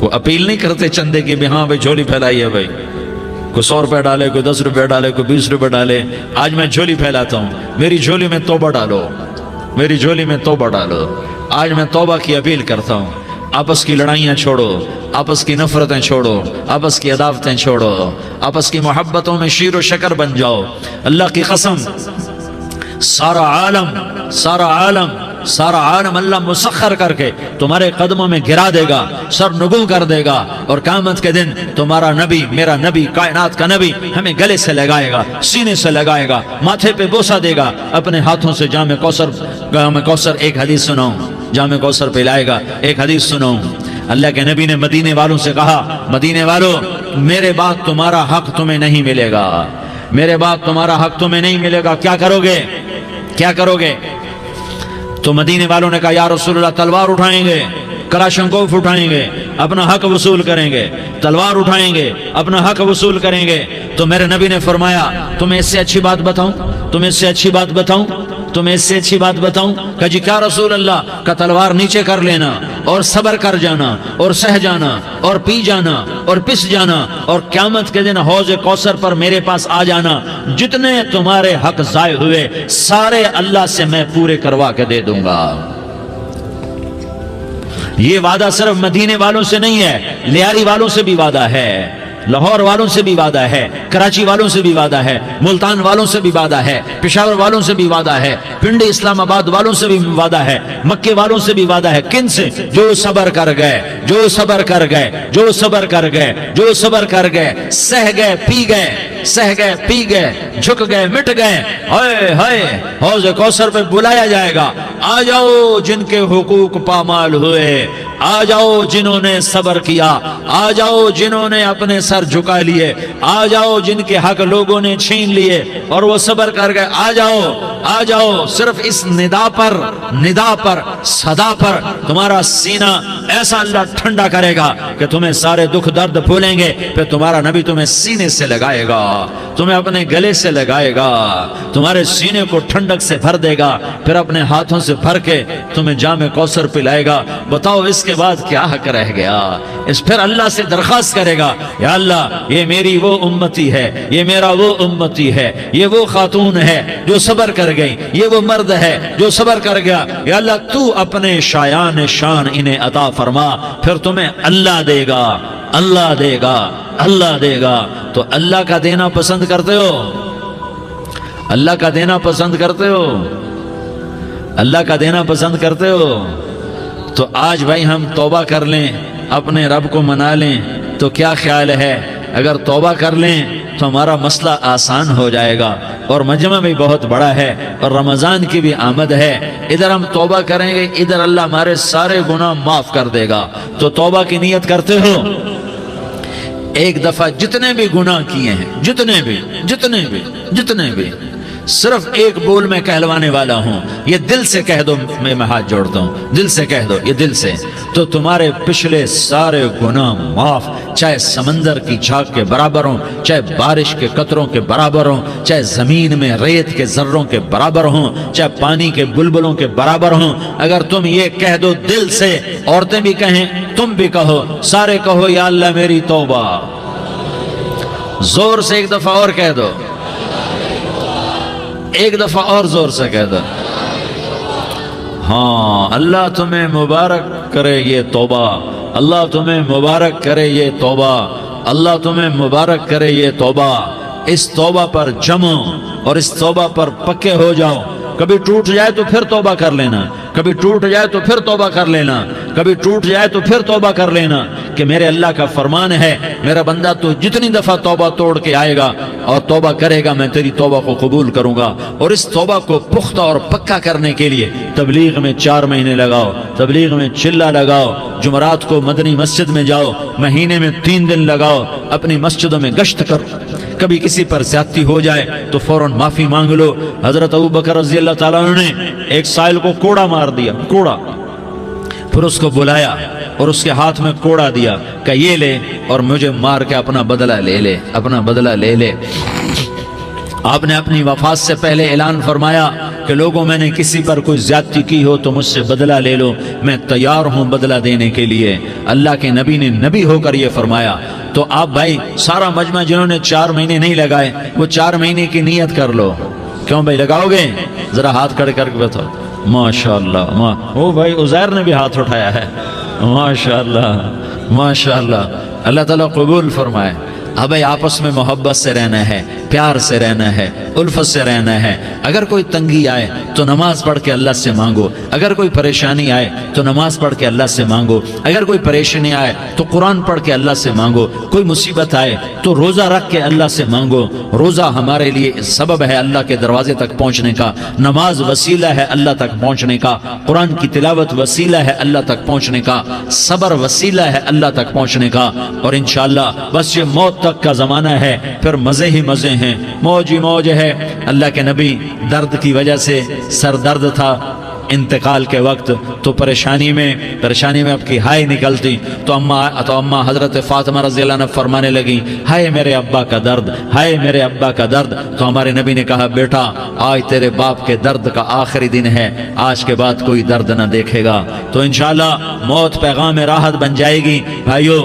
وہ اپیل نہیں کرتے چندے کی بھی ہاں بھائی جھولی پھیلائی ہے، بھائی کوئی 100 روپے ڈالے، کوئی 10 روپے ڈالے، کوئی 20 روپے ڈالے، آج میں جھولی پھیلاتا ہوں، میری جھولی میں توبہ ڈالو، میری جھولی میں توبہ ڈالو۔ آج میں توبہ کی اپیل کرتا ہوں، آپس کی لڑائیاں چھوڑو، آپس کی نفرتیں چھوڑو، آپس کی عداوتیں چھوڑو، آپس کی محبتوں میں شیر و شکر بن جاؤ۔ اللہ کی قسم، سارا عالم اللہ مسخر کر کے تمہارے قدموں میں گرا دے گا، سر نگوں کر دے گا، اور قیامت کے دن تمہارا نبی، میرا نبی، کائنات کا نبی ہمیں گلے سے لگائے گا، سینے سے لگائے گا، ماتھے پہ بوسہ دے گا، اپنے ہاتھوں سے جام کوثر ایک حدیث سناؤں، جام کوثر پلائے گا، ایک حدیث سناؤں۔ اللہ کے نبی نے مدینے والوں سے کہا، مدینے والوں میرے بعد تمہارا حق تمہیں نہیں ملے گا، میرے بعد تمہارا حق تمہیں نہیں ملے گا، کیا کرو گے، کیا کرو گے؟ تو مدینے والوں نے کہا یا رسول اللہ تلوار اٹھائیں گے، کراشنکوف اٹھائیں گے، اپنا حق وصول کریں گے، تلوار اٹھائیں گے، اپنا حق وصول کریں گے۔ تو میرے نبی نے فرمایا تمہیں اس سے اچھی بات بتاؤں، تمہیں اس سے اچھی بات بتاؤں، تمہیں اس سے اچھی بات بتاؤں؟ کہا جی کیا رسول اللہ؟ کا تلوار نیچے کر لینا اور صبر کر جانا اور سہ جانا اور پی جانا اور پس جانا، اور قیامت کے دن حوض کوثر پر میرے پاس آ جانا، جتنے تمہارے حق ضائع ہوئے سارے اللہ سے میں پورے کروا کے دے دوں گا۔ یہ وعدہ صرف مدینے والوں سے نہیں ہے، لیاری والوں سے بھی وعدہ ہے، لاہور والوں سے بھی وعدہ ہے، کراچی والوں سے بھی وعدہ ہے، ملتان والوں سے بھی وعدہ ہے، پشاور والوں سے بھی وعدہ ہے، پنڈی اسلام آباد والوں سے بھی وعدہ ہے، مکے والوں سے بھی وعدہ ہے۔ کن سے؟ جو صبر کر گئے، جو صبر کر گئے، جو صبر کر گئے، جو صبر کر گئے، سہ گئے پی گئے، سہ گئے پی گئے، جھک گئے مٹ گئے۔ ہائے ہائے، حوض کوثر پہ بلایا جائے گا، آ جاؤ جن کے حقوق پامال ہوئے، آ جاؤ جنہوں نے صبر کیا، آ جاؤ جنہوں نے اپنے سر جھکا لیے، آ جاؤ جن کے حق لوگوں نے چھین لیے اور وہ صبر کر گئے، آ جاؤ آ جاؤ۔ صرف اس ندا پر صدا پر تمہارا سینہ ایسا اللہ ٹھنڈا کرے گا کہ تمہیں سارے دکھ درد بھولیں گے، پھر تمہارا نبی تمہیں سینے سے لگائے گا، تمہیں اپنے گلے سے لگائے گا، تمہارے سینے کو ٹھنڈک سے بھر دے گا، پھر اپنے ہاتھوں سے بھر کے تمہیں جام کوثر پلائے گا۔ بتاؤ اس کے بعد کیا حق رہ گیا؟ اس پھر اللہ سے درخواست کرے گا، یا اللہ یہ میری وہ امتی ہے، یہ میرا وہ امتی ہے، یہ وہ خاتون ہے جو صبر کر گئی، یہ وہ مرد ہے جو صبر کر گیا، یا اللہ تو اپنے شایان شان انہیں عطا فرما، پھر تمہیں اللہ دے گا، اللہ دے گا، اللہ دے گا۔ تو اللہ کا دینا پسند کرتے ہو؟ اللہ کا دینا پسند کرتے ہو؟ اللہ کا دینا پسند کرتے ہو؟ تو آج بھائی ہم توبہ کر لیں، اپنے رب کو منا لیں، تو کیا خیال ہے اگر توبہ کر لیں تو ہمارا مسئلہ آسان ہو جائے گا، اور مجمع بھی بہت بڑا ہے اور رمضان کی بھی آمد ہے، ادھر ہم توبہ کریں گے، ادھر اللہ ہمارے سارے گناہ معاف کر دے گا۔ تو توبہ کی نیت کرتے ہو؟ ایک دفعہ جتنے بھی گناہ کیے ہیں، جتنے بھی صرف ایک بول میں کہلوانے والا ہوں، یہ دل سے کہہ دو، میں ہاتھ جوڑتا ہوں، دل سے کہہ دو، یہ دل سے، تو تمہارے پچھلے سارے گناہ معاف، چاہے سمندر کی جھاگ کے برابر ہوں، چاہے بارش کے قطروں کے برابر ہوں، چاہے زمین میں ریت کے ذروں کے برابر ہوں، چاہے پانی کے بلبلوں کے برابر ہوں۔ اگر تم یہ کہہ دو دل سے، عورتیں بھی کہیں، تم بھی کہو، سارے کہو، یا اللہ میری توبہ۔ زور سے ایک دفعہ اور کہہ دو، ایک دفعہ اور زور سے کہہ دو۔ ہاں، اللہ تمہیں مبارک کرے یہ توبہ، اللہ تمہیں مبارک کرے یہ توبہ، اللہ تمہیں مبارک کرے یہ توبہ۔ اس توبہ پر جمو اور اس توبہ پر پکے ہو جاؤ۔ کبھی ٹوٹ جائے تو پھر توبہ کر لینا، کبھی ٹوٹ جائے تو پھر توبہ کر لینا، کبھی ٹوٹ جائے تو پھر توبہ کر لینا، کہ میرے اللہ کا فرمان ہے، میرا بندہ تو جتنی دفعہ توبہ توڑ کے آئے گا اور توبہ کرے گا، میں تیری توبہ کو قبول کروں گا۔ اور اس توبہ کو پختہ اور پکا کرنے کے لیے تبلیغ میں 4 مہینے لگاؤ، تبلیغ میں چلہ لگاؤ، جمعرات کو مدنی مسجد میں جاؤ، مہینے میں 3 دن لگاؤ، اپنی مسجدوں میں گشت کرو۔ کبھی کسی پر زیادتی ہو جائے تو فوراً معافی مانگ لو۔ حضرت ابوبکر رضی اللہ تعالیٰ عنہ نے ایک سائل کو کوڑا مار دیا، کوڑا، پھر اس کو بلایا اور اس کے ہاتھ میں کوڑا دیا کہ یہ لے اور مجھے مار کے اپنا بدلہ لے لے، اپنا بدلہ لے لے۔ آپ نے اپنی وفات سے پہلے اعلان فرمایا کہ لوگوں، میں نے کسی پر کوئی زیادتی کی ہو تو مجھ سے بدلہ لے لو، میں تیار ہوں بدلہ دینے کے لیے۔ اللہ کے نبی نے نبی ہو کر یہ فرمایا۔ تو آپ بھائی سارا مجمع جنہوں نے 4 مہینے نہیں لگائے، وہ 4 مہینے کی نیت کر لو۔ کیوں بھائی لگاؤ گے؟ ذرا ہاتھ کھڑے کر کے بتاؤ۔ ماشاءاللہ، وہ بھائی عزیر نے بھی ہاتھ اٹھایا ہے، ماشاءاللہ ماشاءاللہ، اللہ تعالیٰ قبول فرمائے۔ اب بھائی آپس میں محبت سے رہنا ہے، پیار سے رہنا ہے، الفت سے رہنا ہے۔ اگر کوئی تنگی آئے تو نماز پڑھ کے اللہ سے مانگو، اگر کوئی پریشانی آئے تو نماز پڑھ کے اللہ سے مانگو، اگر کوئی پریشانی آئے تو قرآن پڑھ کے اللہ سے مانگو، کوئی مصیبت آئے تو روزہ رکھ کے اللہ سے مانگو۔ روزہ ہمارے لیے سبب ہے اللہ کے دروازے تک پہنچنے کا، نماز وسیلہ ہے اللہ تک پہنچنے کا، قرآن کی تلاوت وسیلہ ہے اللہ تک پہنچنے کا، صبر وسیلہ ہے اللہ تک پہنچنے کا۔ اور انشاءاللہ بس یہ موت تک کا زمانہ ہے، پھر مزے ہی مزے ہیں، موج ہی موج ہے۔ اللہ کے نبی درد کی وجہ سے سر درد تھا انتقال کے وقت، تو پریشانی میں اب کی ہائے نکلتی، تو اماں حضرت فاطمہ رضی اللہ عنہ فرمانے لگی، ہائے میرے ابا کا درد، ہائے میرے ابا کا درد۔ تو ہمارے نبی نے کہا، بیٹا آج تیرے باپ کے درد کا آخری دن ہے، آج کے بعد کوئی درد نہ دیکھے گا۔ تو انشاءاللہ موت پیغام راحت بن جائے گی۔ بھائیو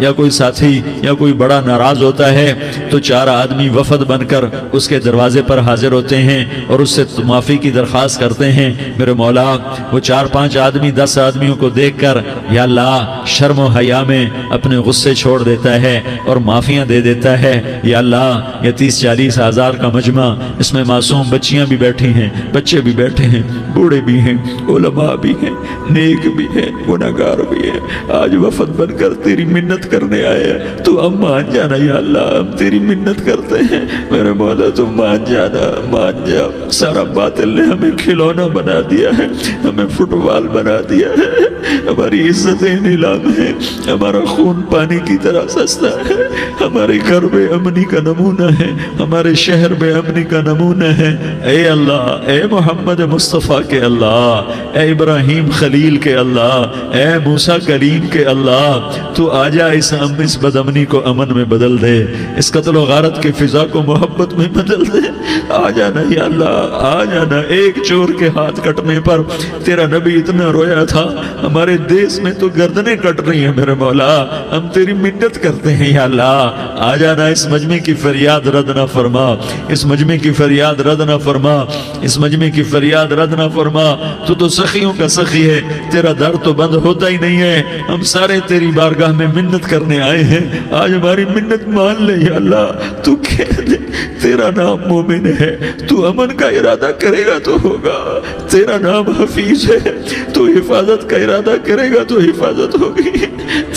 یا کوئی ساتھی یا کوئی بڑا ناراض ہوتا ہے تو 4 آدمی وفد بن کر اس کے دروازے پر حاضر ہوتے ہیں اور اس سے معافی کی درخواست کرتے ہیں۔ میرے مولا وہ 4-5 آدمی 10 آدمیوں کو دیکھ کر یا اللہ شرم و حیا میں اپنے غصے چھوڑ دیتا ہے اور معافیاں دے دیتا ہے۔ یا اللہ یہ 30-40 ہزار کا مجمع، اس میں معصوم بچیاں بھی بیٹھی ہیں، بچے بھی بیٹھے ہیں، بوڑھے بھی ہیں، علماء بھی ہیں، نیک بھی ہیں، گناہگار بھی ہیں، آج وفد بن کر تیری منت کرنے آئے ہیں، تو ہم مان جانا یا اللہ، ہم تیری منت کرتے ہیں میرے مولا، تو مان جانا، مان جا۔ سارا باطل نے ہمیں کھلونا بنا دیا ہے، ہمیں فٹ بال بنا دیا ہے، ہماری عزتیں نیلام ہے، ہمارا خون پانی کی طرح سستا ہے، ہمارے گھر بے امنی کا نمونہ ہے، ہمارے شہر بے امنی کا نمونہ ہے۔ اے اللہ، اے محمد مصطفیٰ کے اللہ، اے ابراہیم خلیل کے اللہ، اے موسیٰ کلیم کے اللہ، تو آجا اس بد امنی کو امن میں بدل دے، اس قتل و غارت کی فضا کو محبت میں بدل دے۔ آ جانا یا اللہ، آ جانا۔ ایک چور کے ہاتھ کٹنے پر تیرا نبی اتنا رویا تھا، ہمارے دیس میں تو گردنیں کٹ رہی ہیں میرے مولا، ہم تیری منت کرتے ہیں یا اللہ، آ جانا۔ اس مجمع کی فریاد رد نہ فرما، اس مجمع کی فریاد رد نہ فرما، اس مجمع کی فریاد رد نہ فرما۔ تو سخیوں کا سخی ہے، تیرا در تو بند ہوتا ہی نہیں ہے، ہم سارے تیری بارگاہ میں منت کرنے آئے ہیں، آج ہماری منت مان لے یا اللہ۔ تو کہہ دے تیرا نام مومن ہے، تو امن کا ارادہ کرے گا تو ہوگا، تیرا نام حفیظ ہے، تو حفاظت کا ارادہ کرے گا تو حفاظت ہوگی،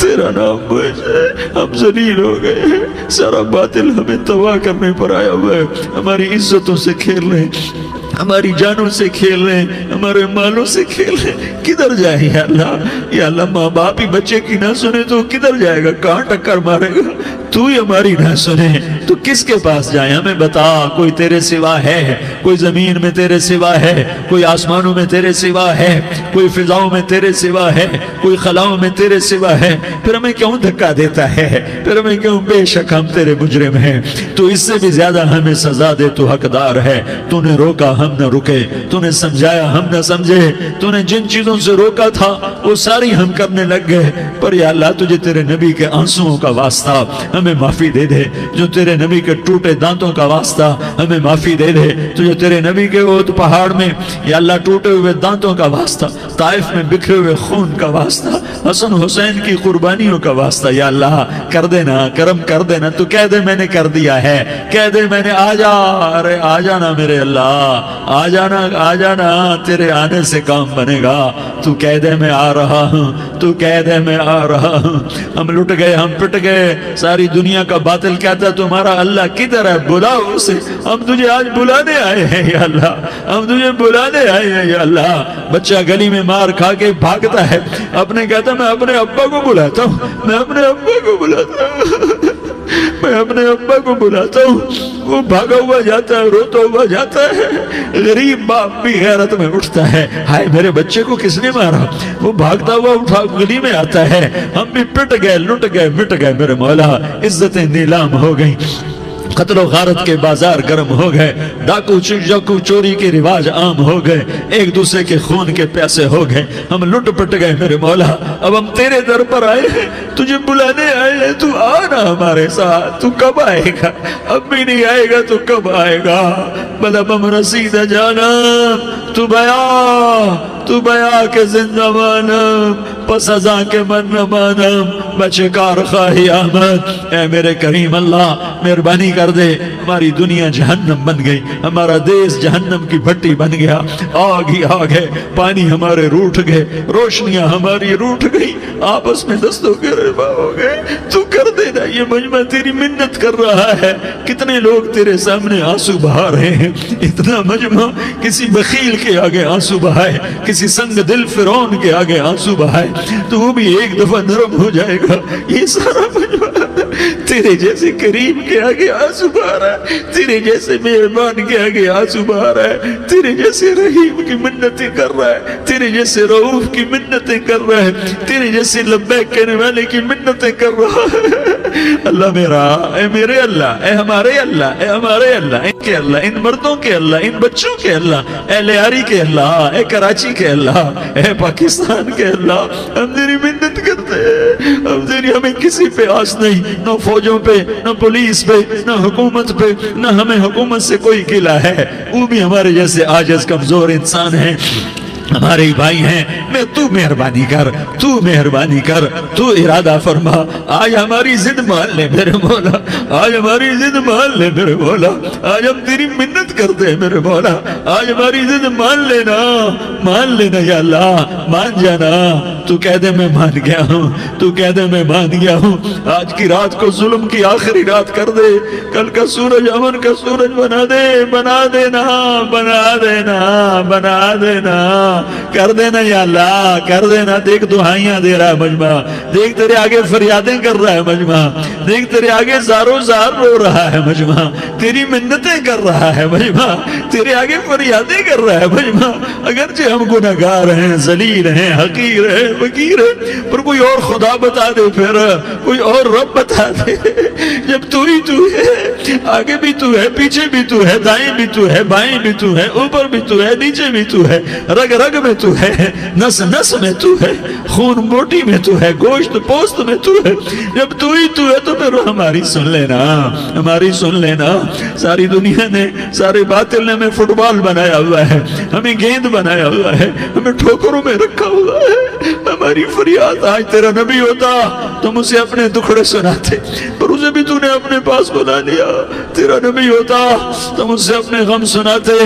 تیرا نام موج ہے، ہم ذلیل ہو گئے ہیں، سارا باطل ہمیں تباہ کرنے پر آیا ہوا ہے، ہماری عزتوں سے کھیل رہے ہیں، ہماری جانوں سے کھیل رہے ہیں، ہمارے مالوں سے کھیل رہے ہیں، کدھر جائے یا اللہ؟ یا اللہ ماں باپ ہی بچے کی نہ سنے تو کدھر جائے گا، کہاں ٹکر مارے گا؟ تو ہی ہماری نہ سنے تو کس کے پاس جائیں؟ ہمیں بتا، کوئی تیرے سوا ہے؟ کوئی زمین میں تیرے سوا ہے؟ کوئی آسمانوں میں تیرے سوا ہے؟ کوئی فضاؤں میں تیرے سوا ہے؟ کوئی خلاؤں میں تیرے سوا ہے؟ پھر ہمیں کیوں دھکا دیتا ہے؟ پھر ہمیں کیوں؟ بے شک ہم تیرے مجرم ہیں، تو اس سے بھی زیادہ ہمیں سزا دے، تو حقدار ہے۔ تو نے روکا ہم نہ رکے، تو نے سمجھایا ہم نہ سمجھے، تو نے جن چیزوں سے روکا تھا وہ ساری ہم کرنے لگ گئے، پر یا اللہ تجھے تیرے نبی کے آنسوؤں کا واسطہ ہمیں معافی دے دے، جو تیرے نبی کے ٹوٹے دانتوں کا واسطہ ہمیں معافی دے دے، تجھے تیرے نبی کے وہ پہاڑ میں یا اللہ ٹوٹے ہوئے دانتوں کا واسطہ، طائف میں بکھرے ہوئے خون کا واسطہ، حسن حسین کی قربانیوں کا واسطہ یا اللہ کر دینا، کرم کر دینا۔ تو کہہ دے میں نے کر دیا ہے، کہہ دے میں نے، آ جا، ارے آ جانا میرے اللہ، آ جانا، آ جانا، تیرے آنے سے کام بنے گا۔ تو کہہ دے میں آ رہا ہوں، تو کہہ دے میں آ رہا ہوں۔ ہم لٹ گئے، ہم پٹ گئے، ساری دنیا کا باطل کہتا ہے تمہارا اللہ کدھر ہے، بلاؤ اسے، ہم تجھے آج بلانے آئے ہیں یا اللہ، ہم تجھے بلانے آئے ہیں یا اللہ۔ بچہ گلی میں مار کھا کے بھاگتا ہے، اپنے کہتا میں اپنے ابا کو بلاتا ہوں، میں اپنے ابا کو بلاتا ہوں، میں اپنے ابا کو بلاتا ہوں، وہ بھاگا ہوا جاتا ہے، روتا ہوا جاتا ہے۔ غریب باپ بھی غیرت میں اٹھتا ہے، ہائے میرے بچے کو کس نے مارا، وہ بھاگتا ہوا اٹھا گلی میں آتا ہے۔ ہم بھی پٹ گئے، لٹ گئے، مٹ گئے میرے مولا، عزتیں نیلام ہو گئیں، قتل و غارت کے بازار گرم ہو گئے، ڈاکو چوری کے رواج عام ہو گئے، ایک دوسرے کے خون کے پیاسے ہو گئے، ہم لٹ پٹ گئے میرے مولا۔ اب ہم تیرے در پر آئے ہیں، تجھے بلانے آئے ہیں، تو آنا ہمارے ساتھ۔ تو کب آئے گا؟ اب بھی نہیں آئے گا تو کب آئے گا؟ بلبم رسید جانم تو بیا کے زندہ مانم، پس ازاں کے من نہ مانم، بچکار خواہی آمد۔ اے میرے کریم اللہ مہربانی کر دے، ہماری دنیا جہنم بن گئی، ہمارا دیس جہنم کی بھٹی بن گیا، آگ ہی آگ ہے، پانی ہمارے روٹھ گئے، روشنیاں ہماری روٹھ گئی، آپس میں دستوں کے ربا ہو گئے۔ تو کر دینا، یہ مجمع تیری منت کر رہا ہے، کتنے لوگ تیرے سامنے آنسو بہا رہے ہیں، اتنا مجمع کسی بخیل کے آگے آنسو بہائے، کسی سنگ دل فرعون کے آگے آنسو بہائے تو وہ بھی ایک دفعہ نرم ہو جائے گا۔ یہ سارا مجمع تیرے جیسے کریم کے آگے آنسو بہا رہا ہے، تیرے جیسے مہربان کے آگے آنسو بہا رہا ہے، تیرے جیسے رحیم کی منتیں کر رہا ہے، تیرے جیسے رؤوف کی منتیں کر رہا ہے، تیرے جیسے لبیک کہنے والے کی منتیں کر رہا ہے۔ اللہ میرا، اے میرے اللہ، اے ہمارے اللہ، اے ہمارے اللہ، ان کے اللہ، ان مردوں کے اللہ، ان بچوں کے اللہ، اے لیاری کے اللہ، اے کراچی کے اللہ، اے پاکستان کے اللہ، ہم تیری منت کرتے ہیں، اب تیری ہمیں کسی پہ آس نہیں، نہ فوجوں پہ، نہ پولیس پہ، نہ حکومت پہ، نہ ہمیں حکومت سے کوئی قلع ہے، وہ بھی ہمارے جیسے عاجز کمزور انسان ہیں، ہمارے بھائی ہیں۔ میں تو مہربانی کر، تو مہربانی کر، تو ارادہ فرما، آج ہماری ضد مان لے میرے مولا، آج ہماری ضد مان لے میرے مولا، آج ہم تیری منت کرتے ہیں میرے مولا، آج ہماری ضد مان لینا یا اللہ، مان جانا۔ تو کہہ دے میں مان گیا ہوں، تو کہہ دے میں مان گیا ہوں، آج کی رات کو ظلم کی آخری رات کر دے، کل کا سورج امن کا سورج بنا دے، بنا دینا، بنا دینا، بنا دینا، کر دینا یا اللہ، کر دینا۔ دیکھ دعائیاں دے رہا ہے مجمع، دیکھ تیرے آگے فریادیں کر رہا ہے مجمع، دیکھ تیرے آگے زارو زار رو رہا ہے مجمع، تیری منتیں کر رہا ہے مجمع، تیرے آگے فریادیں کر رہا ہے مجمع۔ اگرچہ ہم گناہگار ہیں، ذلیل ہیں، حقیر ہیں، فقیر ہیں، پر کوئی اور خدا بتا دے، پھر کوئی اور رب بتا دے۔ جب تو ہی تو ہے، آگے بھی تو ہے، پیچھے بھی تو ہے، دائیں بھی تو ہے، بائیں بھی تو ہے، اوپر بھی تو ہے، نیچے بھی تو ہے، رگ رگ میں تو ہے، نس نس میں تو ہے، خون بوٹی میں تو ہے، گوشت پوست میں تو ہے۔ جب تو ہی تو ہے تو پھر ہماری سن لینا، ہماری سن لینا۔ ساری دنیا نے، سارے باطل نے ہمیں فٹ بال بنایا ہوا ہے، ہمیں گیند بنایا ہوا ہے، ہمیں ٹھوکروں میں رکھا ہوا ہے۔ ہماری فریاد، آج تیرا نبی ہوتا تم اسے اپنے دکھڑے سناتے، پر اسے بھی تو نے اپنے پاس بنا لیا۔ تیرا نبی ہوتا تم اسے اپنے غم سناتے،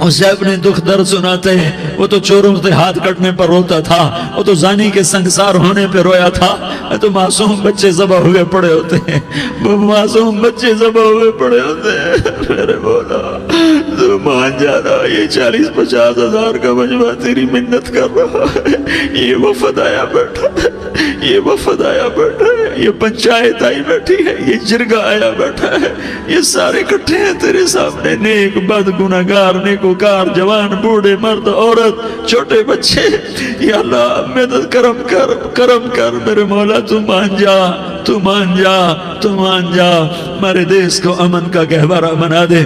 اسے اپنے دکھ درد سناتے۔ وہ تو چوروں سے ہاتھ کٹنے پر روتا تھا، وہ تو زانی کے سنگسار ہونے پہ رویا تھا، تو معصوم بچے ذبح ہوئے پڑے ہوتے ہیں، وہ معصوم بچے ذبح ہوئے پڑے ہوتے ہیں۔ میرے مولا تو مان جانا، یہ 40-50 ہزار کا مجمع تیری منت کر رہا ہے، یہ وفد آیا بیٹھا ہے، یہ وفد آیا بیٹھا ہے، یہ پنچایت آئی بیٹھی ہے، یہ جرگہ آیا بیٹھا ہے، یہ سارے اکٹھے ہیں تیرے سامنے، نیک بد گناہگار نیکوکار، جوان بوڑھے مرد عورت چھوٹے بچے۔ یا اللہ مدد کرم کر، کرم کر میرے مولا، تو مان جا، تو مان جا، تو مان جا۔ ہمارے دیس کو امن کا گہوارہ بنا دے،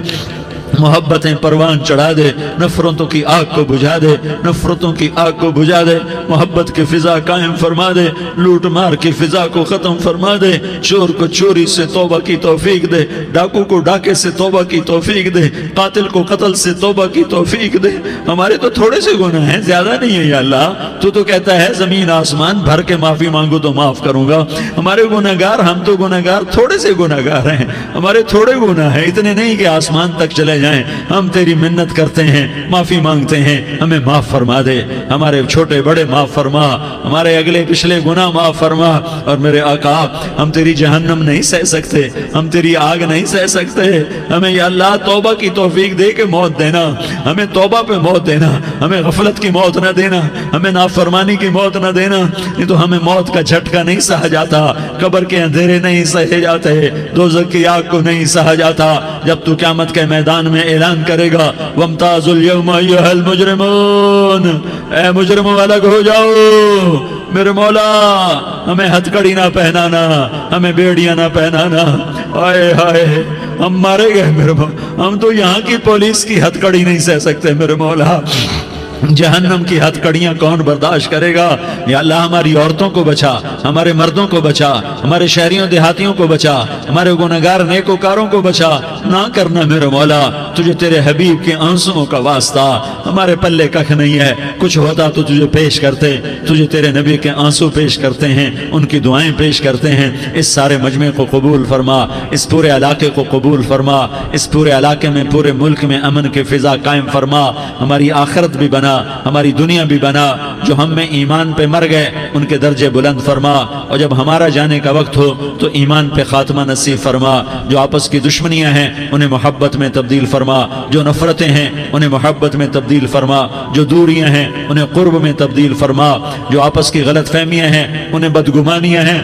محبتیں پروان چڑھا دے، نفرتوں کی آگ کو بجھا دے، نفرتوں کی آگ کو بجھا دے، محبت کی فضا قائم فرما دے، لوٹ مار کی فضا کو ختم فرما دے، چور کو چوری سے توبہ کی توفیق دے، ڈاکو کو ڈاکے سے توبہ کی توفیق دے، قاتل کو قتل سے توبہ کی توفیق دے۔ ہمارے تو تھوڑے سے گناہ ہیں، زیادہ نہیں ہے یا اللہ، تو کہتا ہے زمین آسمان بھر کے معافی مانگو تو معاف کروں گا۔ ہمارے گناہگار، ہم تو گناہگار تھوڑے سے گناہگار ہیں، ہمارے تھوڑے گناہ ہیں، اتنے نہیں کہ آسمان تک چلے جائیں۔ ہم تیری منت کرتے ہیں، معافی مانگتے ہیں، ہمیں معاف فرما دے، ہمارے چھوٹے بڑے معاف فرما، ہمارے اگلے پچھلے گناہ معاف فرما۔ اور میرے آقا ہم تیری جہنم نہیں سہ سکتے، ہم تیری آگ نہیں سہ سکتے، ہمیں یا اللہ توبہ کی توفیق دے کے موت دینا، ہمیں توبہ پہ موت دینا، ہمیں غفلت کی موت نہ دینا، ہمیں نافرمانی کی موت نہ دینا، نہیں تو ہمیں موت کا جھٹکا نہیں سہا جاتا، قبر کے اندھیرے نہیں سہے جاتے، دوزخ کی آگ کو نہیں سہا جاتا۔ جب تو قیامت کے میدان میں اعلان کرے گا وَامْتَازُوا الْيَوْمَ أَيُّهَا الْمُجْرِمُونَ، اے مجرموں الگ ہو جاؤ۔ میرے مولا ہمیں ہتھ کڑی نہ پہنانا، ہمیں بیڑیاں نہ پہنانا، آئے ہائے ہم مارے گئے میرے مولا، ہم تو یہاں کی پولیس کی ہتھ کڑی نہیں سہ سکتے میرے مولا، جہنم کی ہتھ کڑیاں کون برداشت کرے گا؟ یا اللہ ہماری عورتوں کو بچا، ہمارے مردوں کو بچا، ہمارے شہریوں دیہاتیوں کو بچا، ہمارے گناہگار نیکوکاروں کو بچا۔ نہ کرنا میرے مولا، تجھے تیرے حبیب کے آنسوؤں کا واسطہ، ہمارے پلے ککھ نہیں ہے، کچھ ہوتا تو تجھے پیش کرتے، تجھے تیرے نبی کے آنسو پیش کرتے ہیں، ان کی دعائیں پیش کرتے ہیں۔ اس سارے مجمع کو قبول فرما، اس پورے علاقے کو قبول فرما، اس پورے علاقے میں، پورے ملک میں امن کی فضا قائم فرما، ہماری آخرت بھی بنا، ہماری دنیا بھی بنا۔ جو ہم میں ایمان پہ مر گئے ان کے درجے بلند فرما، اور جب ہمارا جانے کا وقت ہو تو ایمان پہ خاتمہ نصیب فرما۔ جو آپس کی دشمنیاں ہیں انہیں محبت میں تبدیل فرما، جو نفرتیں ہیں انہیں محبت میں تبدیل فرما، جو دوریاں ہیں انہیں قرب میں تبدیل فرما، جو آپس کی غلط فہمیاں ہیں انہیں بدگمانیاں ہیں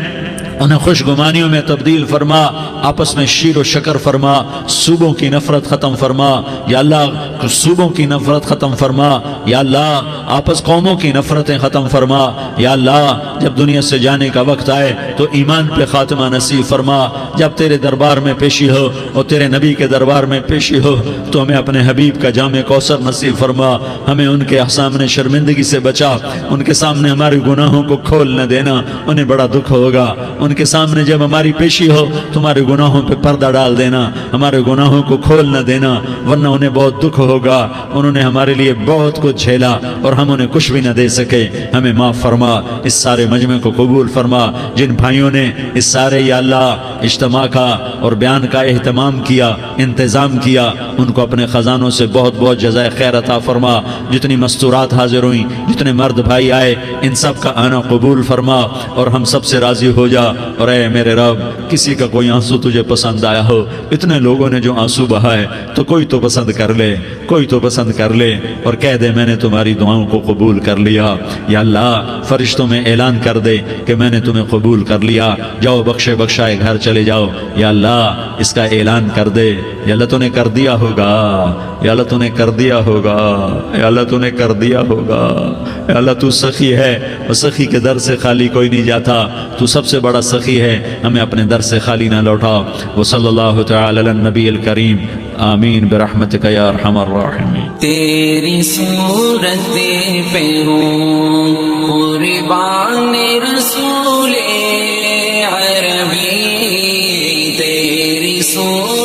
انہیں خوش گمانیوں میں تبدیل فرما، آپس میں شیر و شکر فرما، صوبوں کی نفرت ختم فرما یا اللہ، صوبوں کی نفرت ختم فرما یا اللہ، آپس قوموں کی نفرتیں ختم فرما یا اللہ۔ جب دنیا سے جانے کا وقت آئے تو ایمان پہ خاتمہ نصیب فرما. جب تیرے دربار میں پیشی ہو اور تیرے نبی کے دربار میں پیشی ہو تو ہمیں اپنے حبیب کا جام کوثر نصیب فرما. ہمیں ان کے سامنے شرمندگی سے بچا. ان کے سامنے ہمارے گناہوں کو کھول نہ دینا, انہیں بڑا دکھ ہوگا. ان کے سامنے جب ہماری پیشی ہو تمہارے گناہوں پہ پردہ ڈال دینا, ہمارے گناہوں کو کھول نہ دینا, ورنہ انہیں بہت دکھ ہوگا. انہوں نے ہمارے لیے بہت کچھ جھیلا اور ہم انہیں کچھ بھی نہ دے سکے. ہمیں معاف فرما. اس سارے مجمع کو قبول فرما. جن بھائیوں نے اس سارے یا اللہ اجتماع کا اور بیان کا اہتمام کیا, انتظام کیا, ان کو اپنے خزانوں سے بہت بہت جزائے خیر عطا فرما. جتنی مستورات حاضر ہوئیں, جتنے مرد بھائی آئے, ان سب کا آنا قبول فرما اور ہم سب سے راضی ہو جا. اور اے میرے رب, کسی کا کوئی آنسو تجھے پسند آیا ہو, اتنے لوگوں نے جو آنسو بہائے, تو کوئی تو پسند کر لے, کوئی تو پسند کر لے اور کہہ دے میں نے تمہاری دعاؤں کو قبول کر لیا. یا اللہ فرشتوں میں اعلان کر دے کہ میں نے تمہیں قبول کر لیا, جاؤ بخشے بخشائے گھر چلے جاؤ. یا اللہ اس کا اعلان کر دے. یا اللہ تو نے کر دیا ہوگا, یا اللہ تو نے کر دیا ہوگا, یا اللہ تو نے کر دیا ہوگا. یا اللہ تو سخی ہے اور سخی کے در سے خالی کوئی نہیں جاتا. تو سب سے بڑا سخی ہے, ہمیں اپنے در سے خالی نہ لوٹا. وصلی اللہ تعالی علی النبی الکریم. آمین برحمتک یا ارحم الراحمین. تیری صورت پہ ہوں قربان رسول عربی, تیری صورت